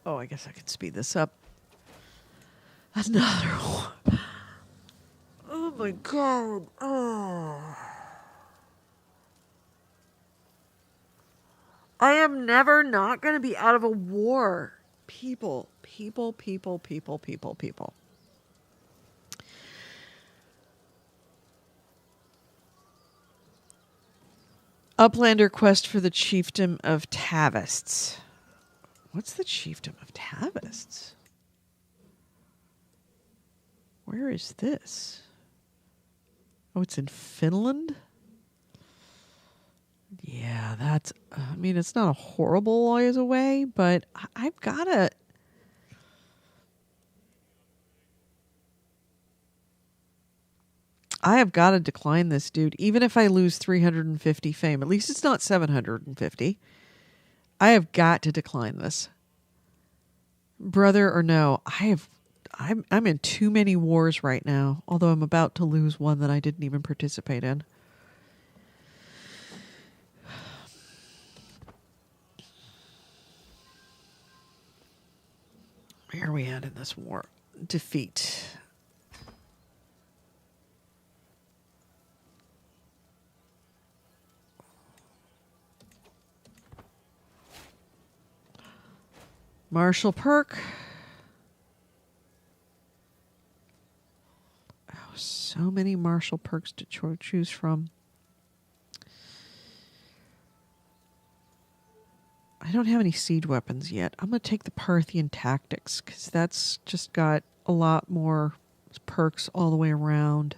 Oh, I guess I could speed this up. Another one. Oh my God. Oh. I am never not going to be out of a war. People. Uplander quest for the chiefdom of Tavists. What's the chiefdom of Tavists? Where is this? Oh, it's in Finland? Yeah, that's... I mean, it's not a horrible ways away, but I've got to... I have got to decline this, dude. Even if I lose 350 fame. At least it's not 750. I have got to decline this. Brother or no, I'm in too many wars right now, although I'm about to lose one that I didn't even participate in. Where are we at in this war? Defeat. Marshall Perk. Oh, so So many martial perks to choose from. I don't have any siege weapons yet. I'm going to take the Parthian Tactics because that's just got a lot more perks all the way around.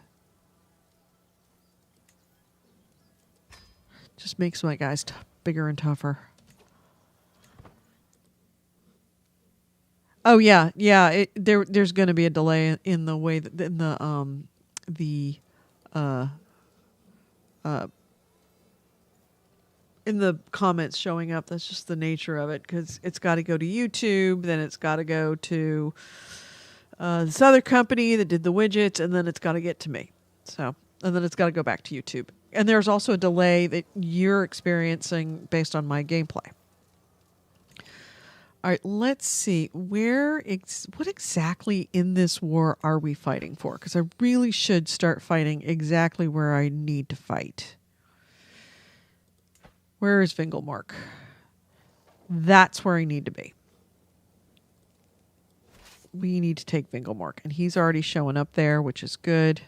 Just makes my guys bigger and tougher. Oh yeah. There's going to be a delay in the way that in the comments showing up. That's just the nature of it, because it's got to go to YouTube, then it's got to go to this other company that did the widgets, and then it's got to get to me. So, and then it's got to go back to YouTube. And there's also a delay that you're experiencing based on my gameplay. All right, let's see. What exactly in this war are we fighting for? Because I really should start fighting exactly where I need to fight. Where is Vingelmark? That's where I need to be. We need to take Vingelmark. And he's already showing up there, which is good.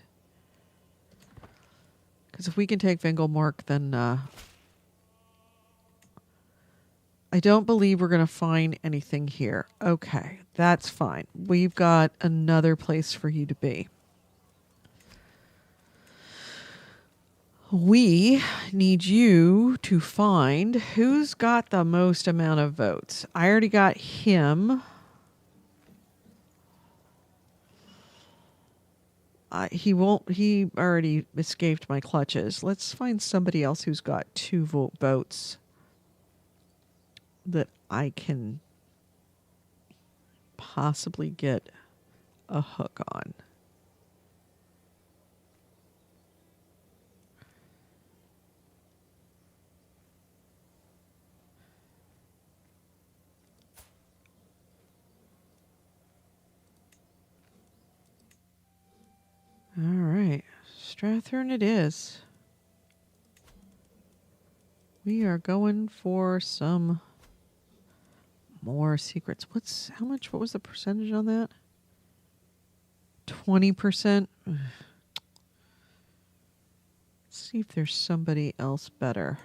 Because if we can take Vingelmark, then I don't believe we're going to find anything here. Okay, that's fine. We've got another place for you to be. We need you to find who's got the most amount of votes. I already got him. He already escaped my clutches. Let's find somebody else who's got 2 votes that I can possibly get a hook on. All right, Strathern it is. We are going for some more secrets. What was the percentage on that? 20%. Let's see if there's somebody else better.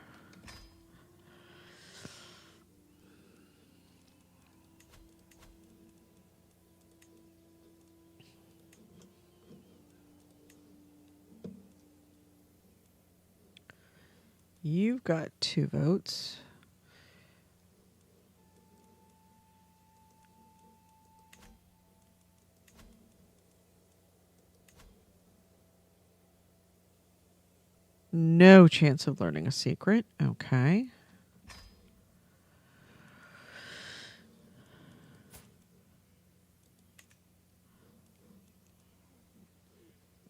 You've got 2 votes. No chance of learning a secret. Okay.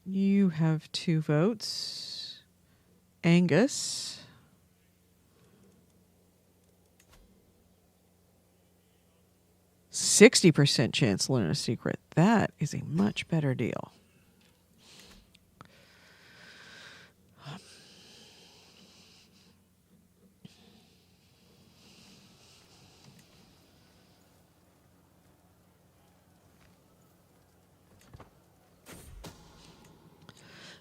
You have 2 votes. Angus. 60% chance to learn a secret. That is a much better deal.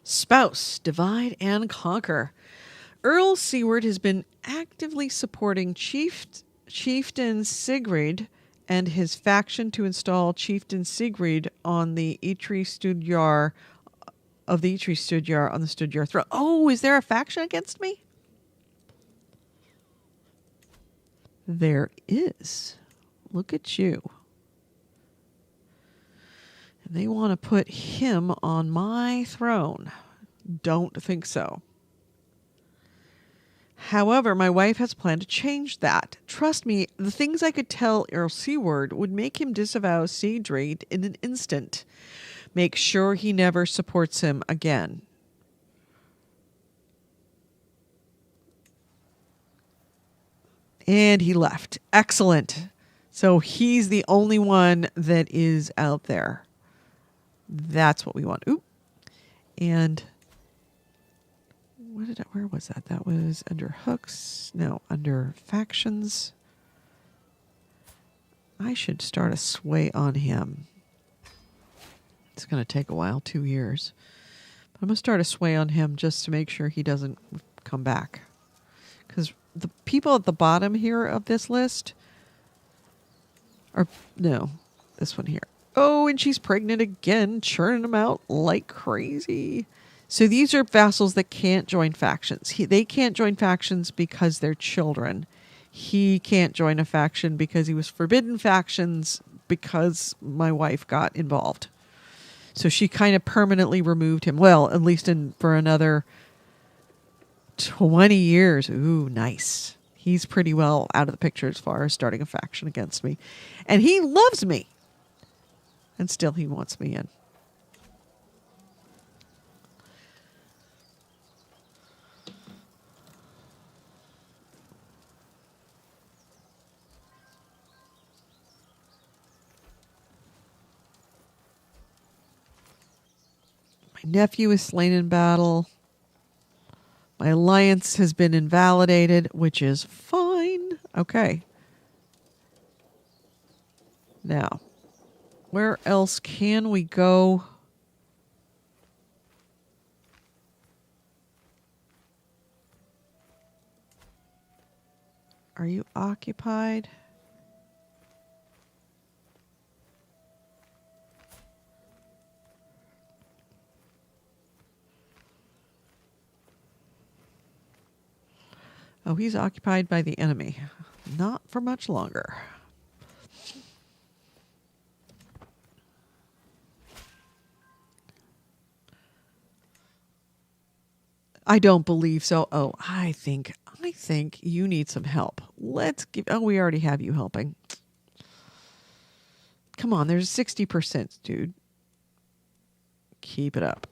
Spouse, divide and conquer. Earl Seward has been actively supporting Chieftain Sigrid and his faction to install Chieftain Sigrid on the Eitri Studjar on the Studjar throne. Oh, is there a faction against me? There is. Look at you. And they want to put him on my throne. Don't think so. However, my wife has planned to change that. Trust me, the things I could tell Earl Seward would make him disavow Sigrid in an instant. Make sure he never supports him again. And he left. Excellent. So he's the only one that is out there. That's what we want. Ooh. And where was that? That was under hooks. No, under factions. I should start a sway on him. It's going to take a while, 2 years. I'm going to start a sway on him just to make sure he doesn't come back. Because the people at the bottom here of this list are... No, this one here. Oh, and she's pregnant again, churning them out like crazy. So these are vassals that can't join factions. They can't join factions because they're children. He can't join a faction because he was forbidden factions because my wife got involved. So she kind of permanently removed him. Well, at least for another 20 years. Ooh, nice. He's pretty well out of the picture as far as starting a faction against me. And he loves me. And still he wants me in. My nephew is slain in battle. My alliance has been invalidated, which is fine. Okay. Now, where else can we go? Are you occupied? Oh, he's occupied by the enemy. Not for much longer. I don't believe so. Oh, I think you need some help. Let's give... Oh, we already have you helping. Come on, there's 60%, dude. Keep it up.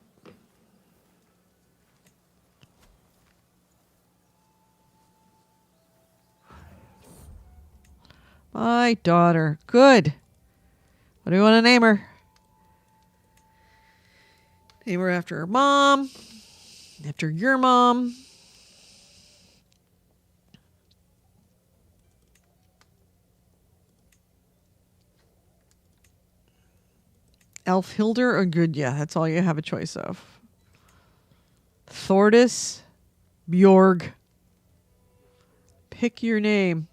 My daughter. Good. What do you want to name her? Name her after her mom. After your mom. Elfhilder or Gudja? That's all you have a choice of. Thordis. Bjorg. Pick your name.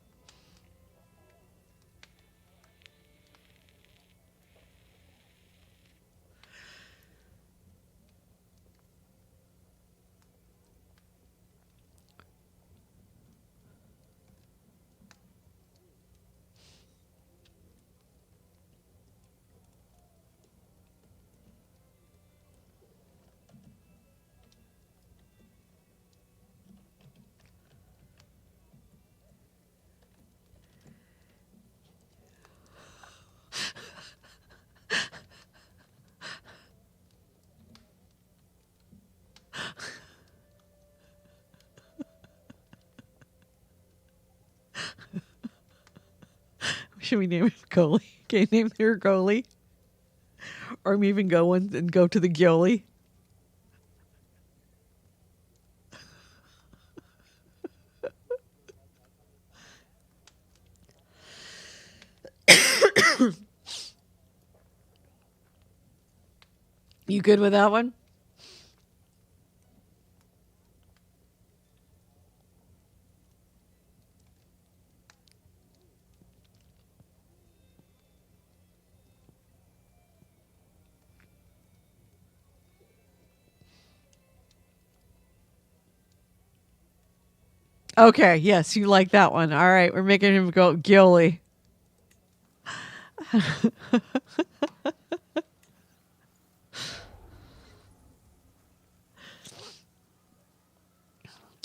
Should we name it goalie? Okay, name her goalie. Or even go and go to the goalie. You good with that one? Okay, yes, you like that one. All right, we're making him go Gilly.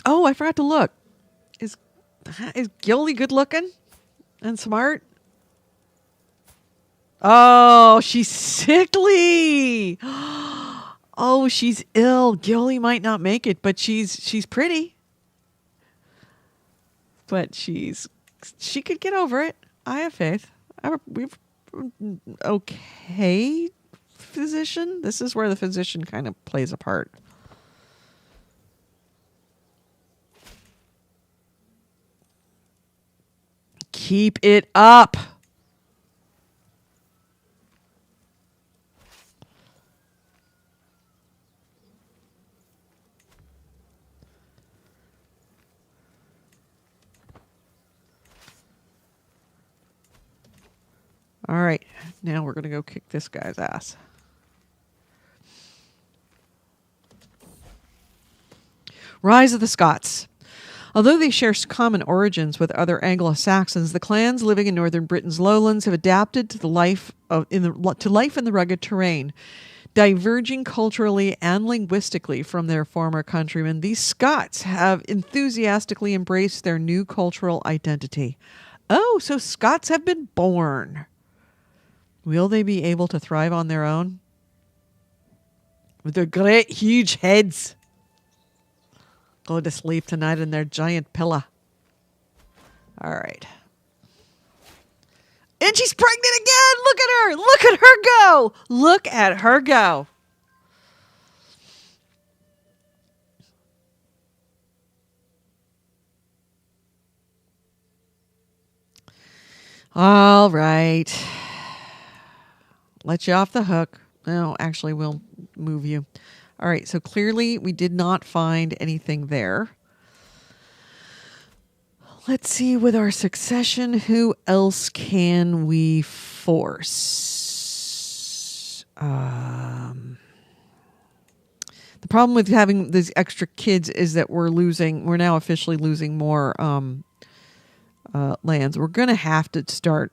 Oh, I forgot to look. Is Gilly good looking and smart? Oh, she's sickly. Oh, she's ill. Gilly might not make it, but she's pretty. But she could get over it. I have faith. We've okay physician. This is where the physician kind of plays a part. Keep it up. All right, now we're going to go kick this guy's ass. Rise of the Scots. Although they share common origins with other Anglo-Saxons, the clans living in northern Britain's lowlands have adapted to life in the rugged terrain. Diverging culturally and linguistically from their former countrymen, these Scots have enthusiastically embraced their new cultural identity. Oh, so Scots have been born. Will they be able to thrive on their own? With their great, huge heads. Go to sleep tonight in their giant pillow. All right. And she's pregnant again. Look at her. Look at her go. Look at her go. All right. Let you off the hook. No, actually, we'll move you. All right. So clearly we did not find anything there. Let's see with our succession, who else can we force? The problem with having these extra kids is that we're now officially losing more lands. We're going to have to start,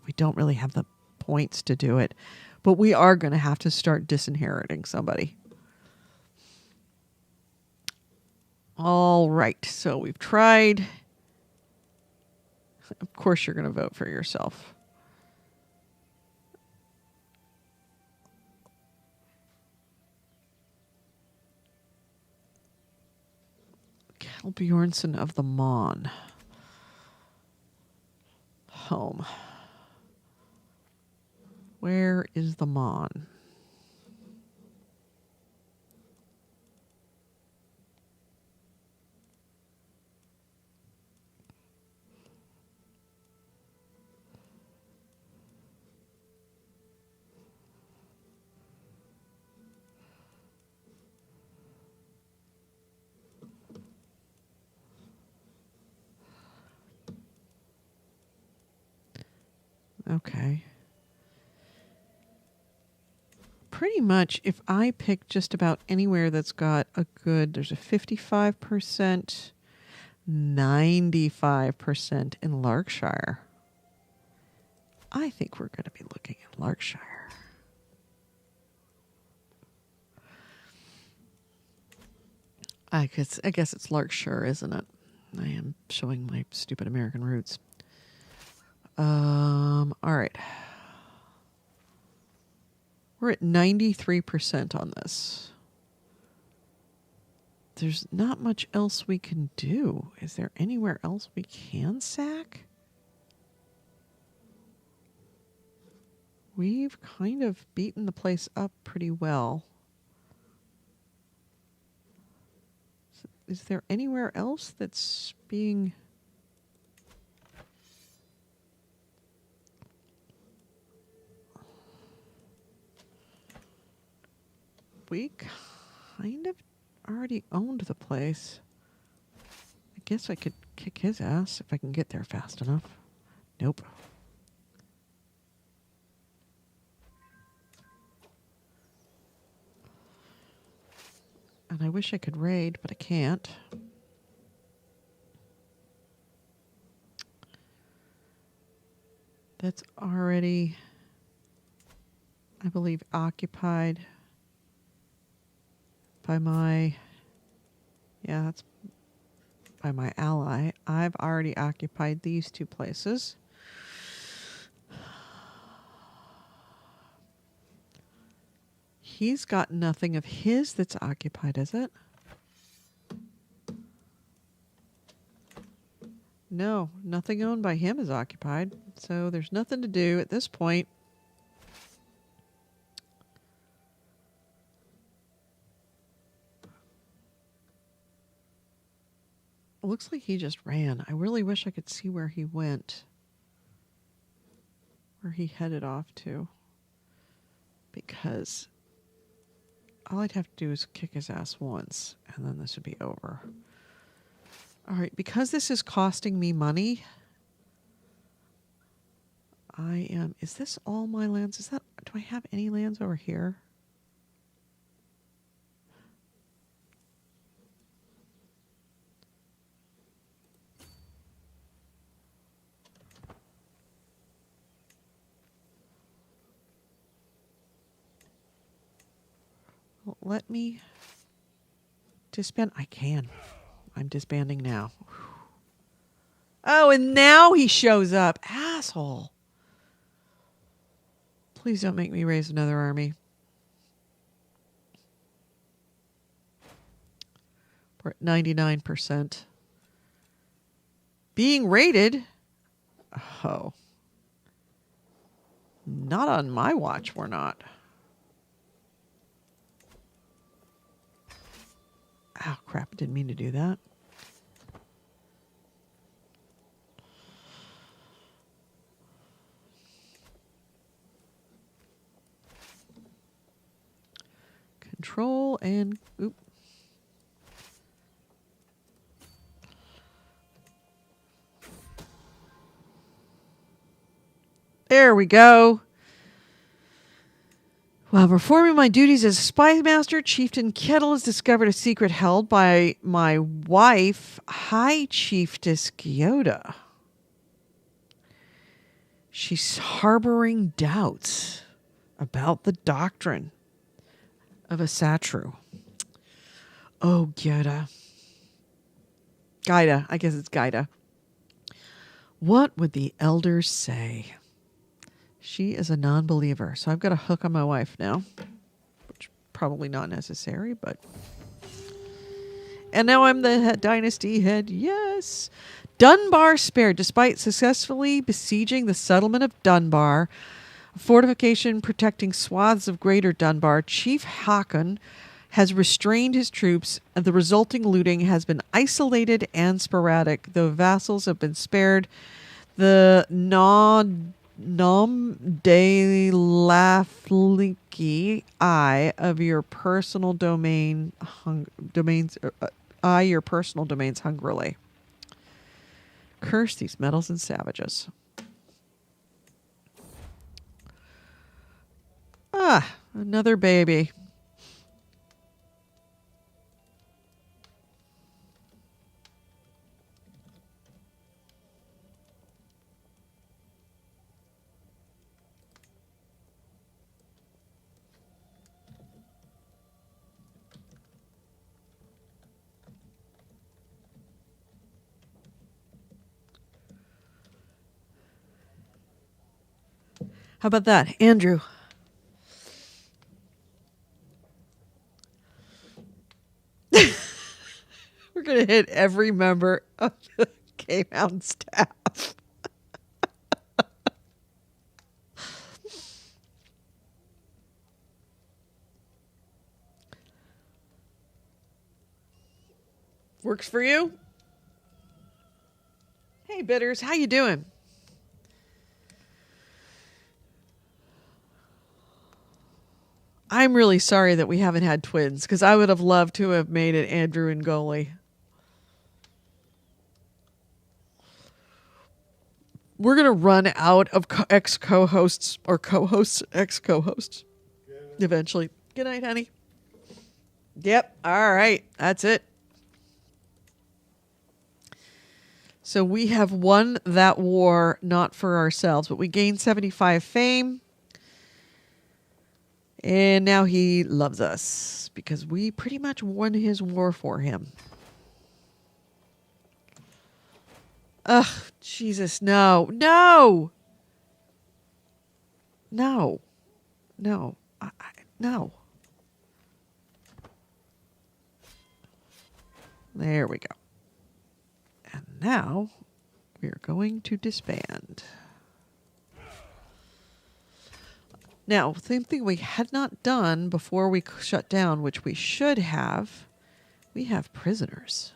we don't really have the points to do it, but we are going to have to start disinheriting somebody. All right, so we've tried. Of course, you're going to vote for yourself. Cal Bjornsson of the Mon. Home. Where is the Mon? Okay. Pretty much, if I pick just about anywhere that's got a good, there's a 55%, 95% in Larkshire. I think we're going to be looking at Larkshire. I guess it's Larkshire, isn't it? I am showing my stupid American roots. All right. We're at 93% on this. There's not much else we can do. Is there anywhere else we can sack? We've kind of beaten the place up pretty well. Is there anywhere else that's being... We kind of already owned the place. I guess I could kick his ass if I can get there fast enough. Nope. And I wish I could raid, but I can't. That's already, I believe, occupied by my, that's by my ally. I've already occupied these two places. He's got nothing of his that's occupied, is it? No, nothing owned by him is occupied. So there's nothing to do at this point. It looks like he just ran. I really wish I could see where he went. Where he headed off to. Because all I'd have to do is kick his ass once, and then this would be over. All right, because this is costing me money, I am... Is this all my lands? Is that... Do I have any lands over here? Well, let me disband. I can. I'm disbanding now. Oh, and now he shows up. Asshole. Please don't make me raise another army. We're at 99%. Being raided? Oh. Not on my watch, we're not. Oh, crap. Didn't mean to do that. Control and... Oop. There we go. While performing my duties as spy master, Chieftain Kettle has discovered a secret held by my wife, High Chiefess Gyoda. She's harboring doubts about the doctrine of a Satru. Oh, Gyoda. Gaida. I guess it's Gaida. What would the elders say? She is a non-believer, so I've got a hook on my wife now, which probably not necessary, but... And now I'm the dynasty head. Yes. Dunbar spared, despite successfully besieging the settlement of Dunbar, a fortification protecting swaths of Greater Dunbar. Chief Hakon has restrained his troops, and the resulting looting has been isolated and sporadic. Though vassals have been spared, the Nom de Laflinki, I of your personal domains hungrily. Curse these metals and savages. Ah, another baby. How about that, Andrew? We're going to hit every member of the K-Mountain staff. Works for you? Hey, Bitters, how you doing? I'm really sorry that we haven't had twins, because I would have loved to have made it Andrew and Goalie. We're going to run out of ex-co-hosts or co-hosts, ex-co-hosts eventually. Good night, honey. Yep. All right. That's it. So we have won that war, not for ourselves, but we gained 75 fame. And now he loves us because we pretty much won his war for him. Ugh, Jesus, no. No! No. No. No. There we go. And now we're going to disband. Now, same thing we had not done before we shut down, which we should have. We have prisoners.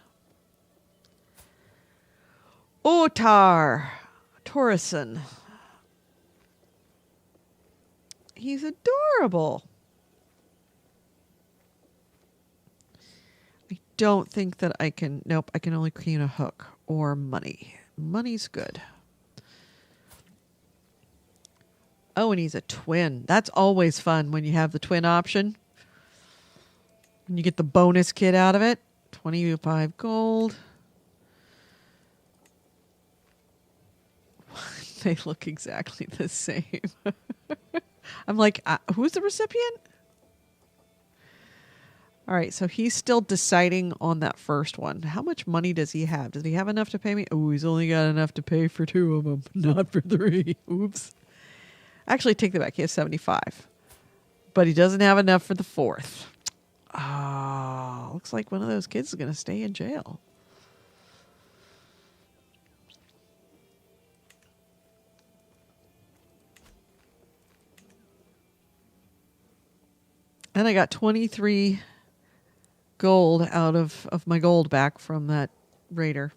Otar Torreson. He's adorable. I don't think that I can... Nope, I can only clean a hook or money. Money's good. Oh, and he's a twin. That's always fun when you have the twin option. And you get the bonus kit out of it. 25 gold. They look exactly the same. I'm like, who's the recipient? All right, so he's still deciding on that first one. How much money does he have? Does he have enough to pay me? Oh, he's only got enough to pay for 2 of them, not for 3. Oops. Actually, take that back. He has 75. But he doesn't have enough for the 4th. Ah, looks like one of those kids is going to stay in jail. And I got 23 gold out of my gold back from that raider.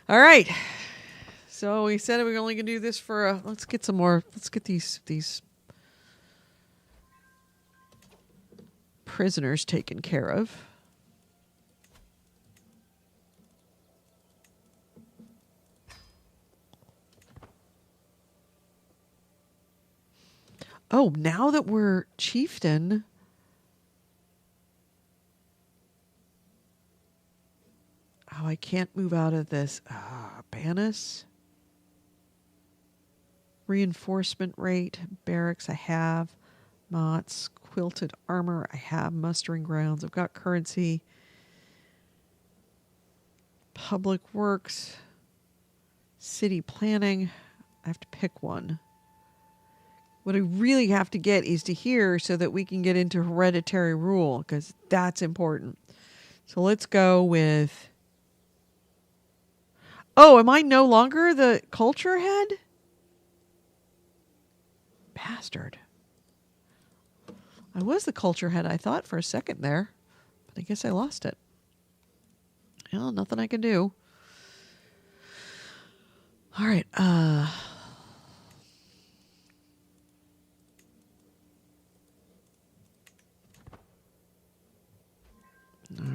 All right. So we said we were only going to do this for let's get some more. Let's get these prisoners taken care of. Oh, now that we're chieftain, oh, I can't move out of this. Banus. Reinforcement rate. Barracks I have. Mots. Quilted armor I have. Mustering grounds. I've got currency. Public works. City planning. I have to pick one. What I really have to get is to here so that we can get into hereditary rule, because that's important. So let's go with... Oh, am I no longer the culture head? Bastard. I was the culture head, I thought, for a second there. But I guess I lost it. Well, nothing I can do. All right. All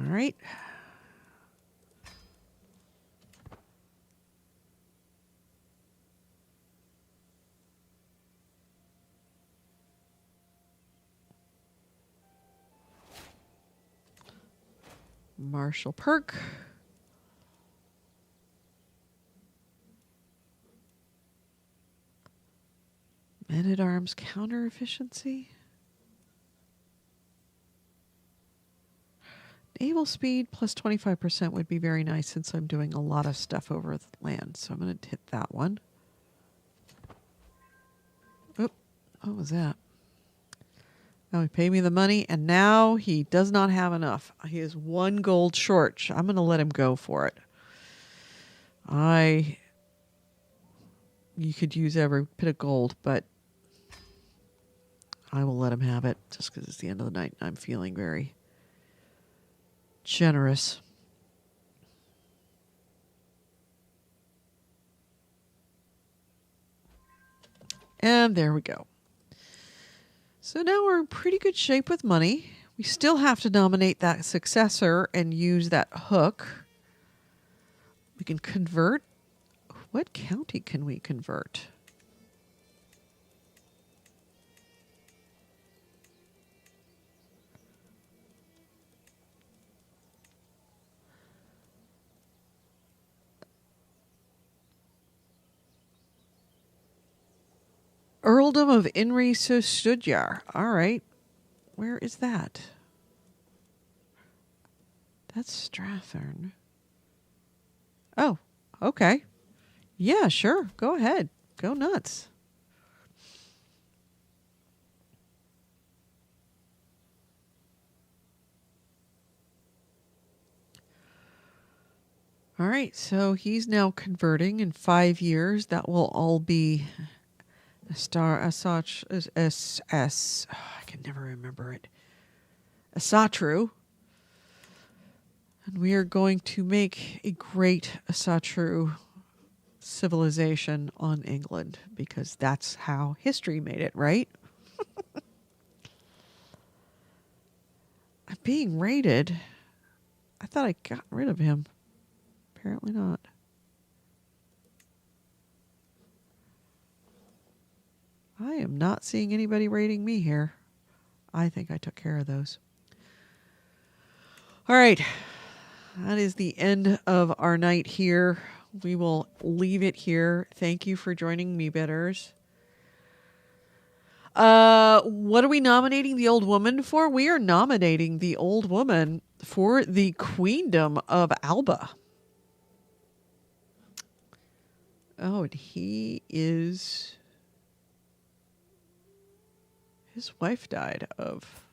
right. Martial perk. Men-at-arms counter efficiency. Naval speed plus 25% would be very nice since I'm doing a lot of stuff over the land. So I'm going to hit that one. Oop, what was that? Now he paid me the money, and now he does not have enough. He is 1 gold short. I'm going to let him go for it. You could use every bit of gold, but I will let him have it just because it's the end of the night and I'm feeling very generous. And there we go. So now we're in pretty good shape with money. We still have to nominate that successor and use that hook. We can convert. What county can we convert? Earldom of Inri Studjar. All right. Where is that? That's Strathern. Oh, okay. Yeah, sure. Go ahead. Go nuts. All right. So he's now converting in 5 years. That will all be a star. I can never remember it. Asatru. And we are going to make a great Asatru civilization on England because that's how history made it, right? I'm being raided. I thought I got rid of him. Apparently not. am not seeing anybody rating me here. I think I took care of those. All right. That is the end of our night here. We will leave it here. Thank you for joining me, bidders. What are we nominating the old woman for? We are nominating the old woman for the queendom of Alba. Oh, and his wife died of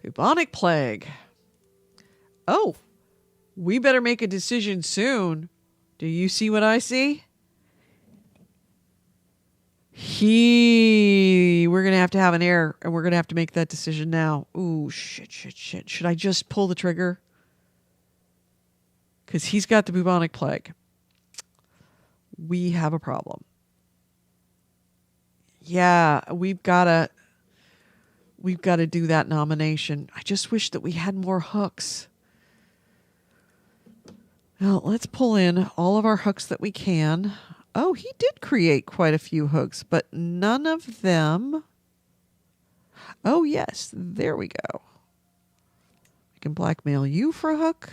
bubonic plague. Oh, we better make a decision soon. Do you see what I see? We're going to have an heir, and we're going to have to make that decision now. Ooh, shit. Should I just pull the trigger? Because he's got the bubonic plague. We have a problem. Yeah, we've got to do that nomination. I just wish that we had more hooks. Well, let's pull in all of our hooks that we can. Oh, he did create quite a few hooks, but none of them. Oh, yes, there we go. I can blackmail you for a hook.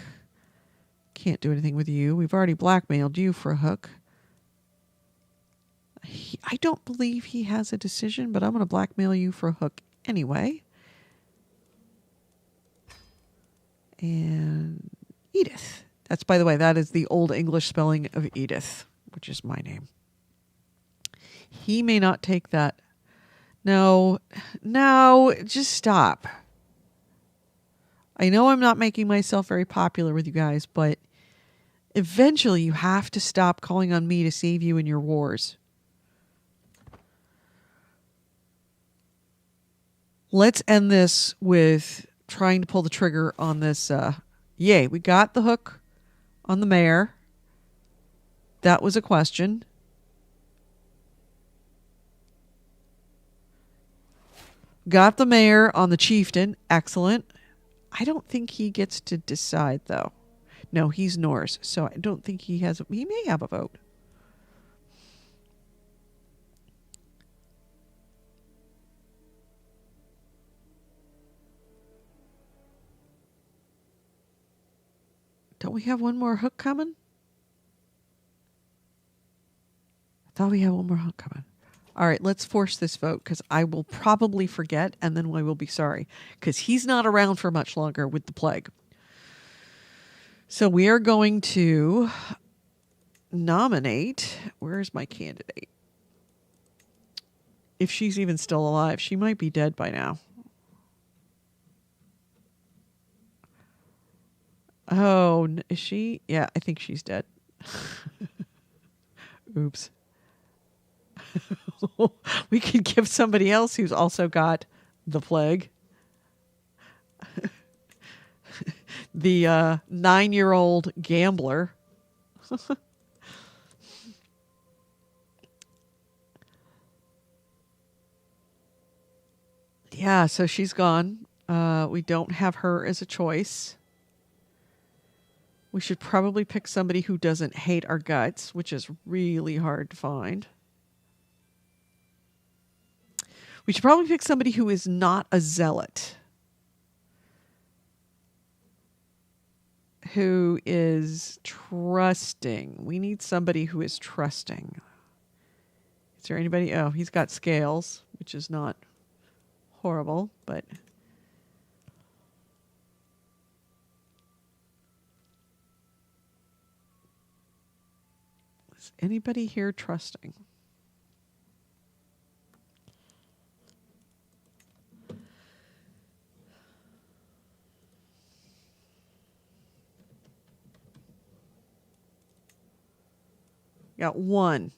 Can't do anything with you. We've already blackmailed you for a hook. I don't believe he has a decision, but I'm going to blackmail you for a hook anyway. And Edith. That's, by the way, that is the Old English spelling of Edith, which is my name. He may not take that. No, just stop. I know I'm not making myself very popular with you guys, but eventually you have to stop calling on me to save you in your wars. Let's end this with trying to pull the trigger on this. Yay, we got the hook on the mayor. That was a question. Got the mayor on the chieftain. Excellent. I don't think he gets to decide, though. No, he's Norse, so I don't think he has. He may have a vote. Don't we have one more hook coming? I thought we had one more hook coming. All right, let's force this vote because I will probably forget and then I will be sorry because he's not around for much longer with the plague. So we are going to nominate. Where's my candidate? If she's even still alive, she might be dead by now. Oh, is she? Yeah, I think she's dead. Oops. We could give somebody else who's also got the plague. The 9-year-old gambler. Yeah, so she's gone. We don't have her as a choice. We should probably pick somebody who doesn't hate our guts, which is really hard to find. We should probably pick somebody who is not a zealot. Who is trusting. We need somebody who is trusting. Is there anybody? Oh, he's got scales, which is not horrible, but... Is anybody here trusting? Got one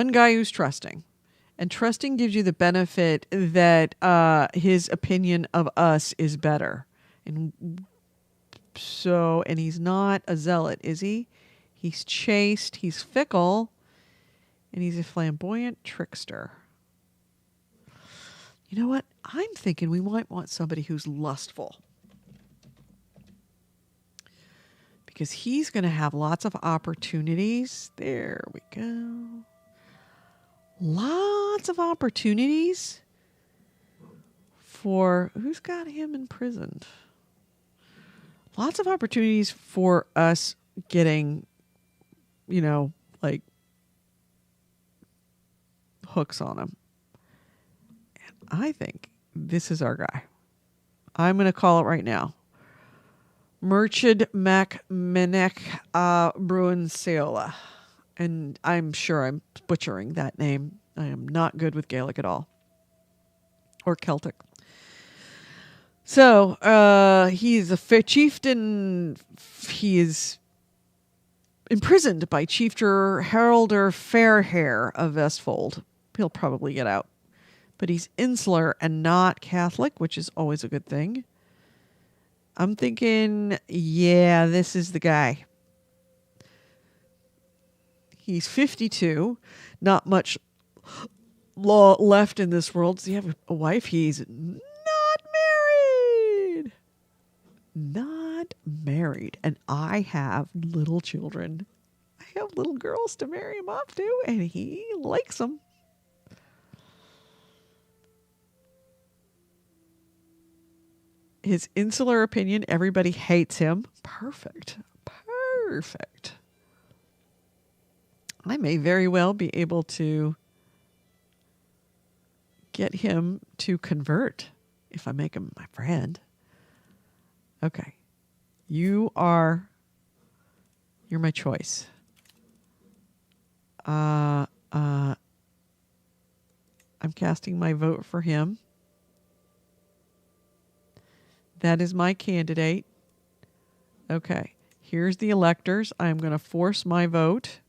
guy who's trusting, and trusting gives you the benefit that his opinion of us is better. And so, and he's not a zealot, is he? He's chaste, he's fickle, and he's a flamboyant trickster. You know what? I'm thinking we might want somebody who's lustful. Because he's going to have lots of opportunities. There we go. Lots of opportunities for who's got him imprisoned. Lots of opportunities for us getting, like hooks on him. And I think this is our guy. I'm going to call it right now. Murchid Mac Menek Bruin Seola. And I'm sure I'm butchering that name. I am not good with Gaelic at all. Or Celtic. So, he's a chieftain. He is imprisoned by Chieftain Haralder Fairhair of Vestfold. He'll probably get out. But he's insular and not Catholic, which is always a good thing. I'm thinking, yeah, this is the guy. He's 52. Not much law left in this world. Does he have a wife? He's not married. Not married. And I have little children. I have little girls to marry him off to, and he likes them. His insular opinion, everybody hates him. Perfect. Perfect. I may very well be able to get him to convert if I make him my friend. Okay. You're my choice. I'm casting my vote for him. That is my candidate. Okay. Here's the electors. I'm going to force my vote.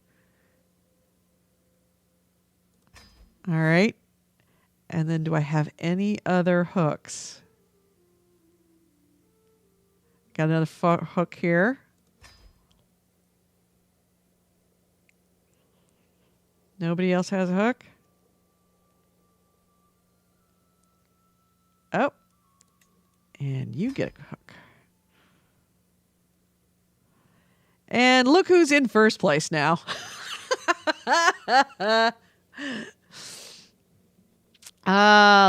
All right. And then do I have any other hooks? Got another hook here. Nobody else has a hook? Oh. And you get a hook. And look who's in first place now.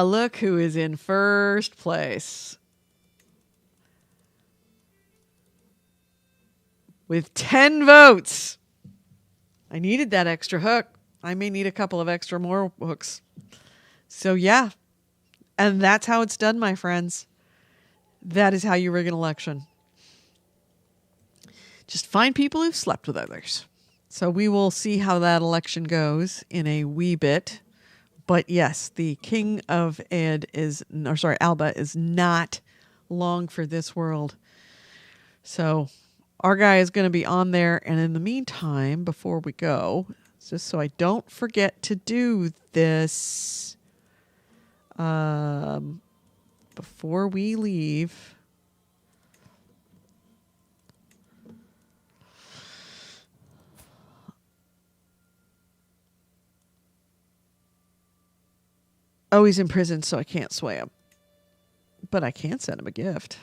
Look who is in first place. With 10 votes. I needed that extra hook. I may need a couple of extra more hooks. So yeah. And that's how it's done, my friends. That is how you rig an election. Just find people who've slept with others. So we will see how that election goes in a wee bit. But yes, the king of Alba is not long for this world. So our guy is going to be on there. And in the meantime, before we go, just so I don't forget to do this, before we leave, oh, he's in prison, so I can't sway him. But I can send him a gift.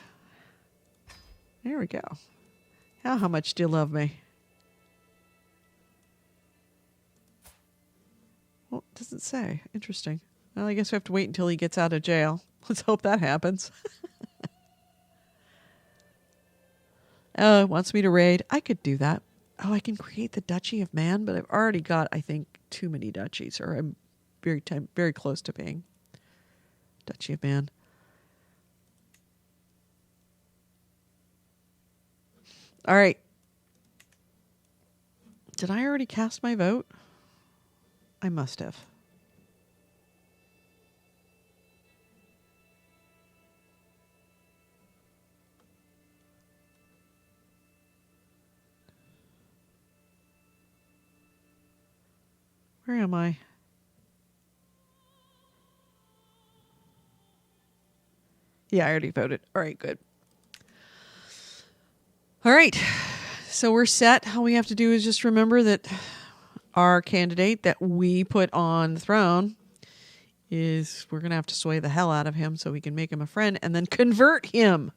There we go. Now, how much do you love me? Well, it doesn't say. Interesting. Well, I guess we have to wait until he gets out of jail. Let's hope that happens. Oh, it wants me to raid. I could do that. Oh, I can create the Duchy of Man, but I've already got, I think, too many duchies, or I'm very close to being Duchy of Man. All right. Did I already cast my vote? I must have. Where am I? Yeah, I already voted. All right, good. All right. So we're set. All we have to do is just remember that our candidate that we put on the throne is, we're going to have to sway the hell out of him so we can make him a friend and then convert him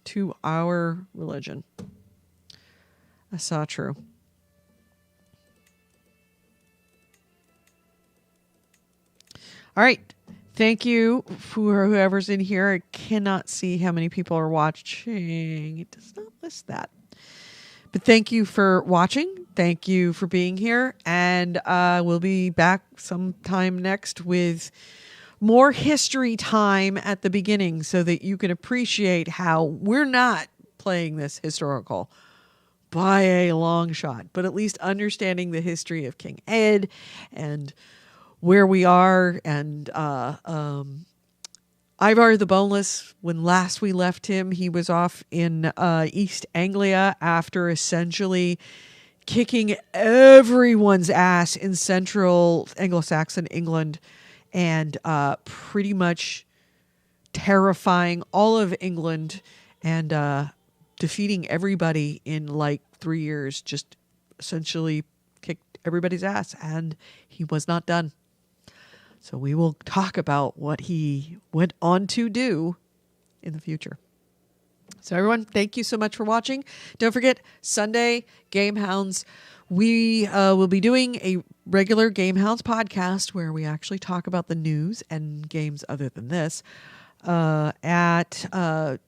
to our religion. I saw true. All right. Thank you for whoever's in here. I cannot see how many people are watching. It does not list that. But thank you for watching. Thank you for being here. And we'll be back sometime next with more history time at the beginning so that you can appreciate how we're not playing this historical by a long shot, but at least understanding the history of King Ed and where we are. And Ivar the Boneless, when last we left him, he was off in East Anglia after essentially kicking everyone's ass in central Anglo-Saxon England and pretty much terrifying all of England and defeating everybody in like 3 years, just essentially kicked everybody's ass, and he was not done. So we will talk about what he went on to do in the future. So everyone, thank you so much for watching. Don't forget, Sunday, Game Hounds. We will be doing a regular Game Hounds podcast where we actually talk about the news and games other than this at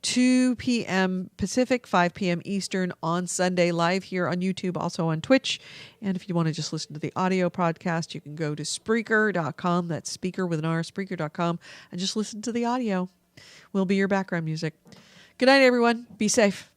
2 p.m. Pacific, 5 p.m. Eastern on Sunday, live here on YouTube, also on Twitch. And if you want to just listen to the audio podcast, you can go to Spreaker.com. That's speaker with an R, Spreaker.com, and just listen to the audio. Will be your background music. Good night, everyone. Be safe.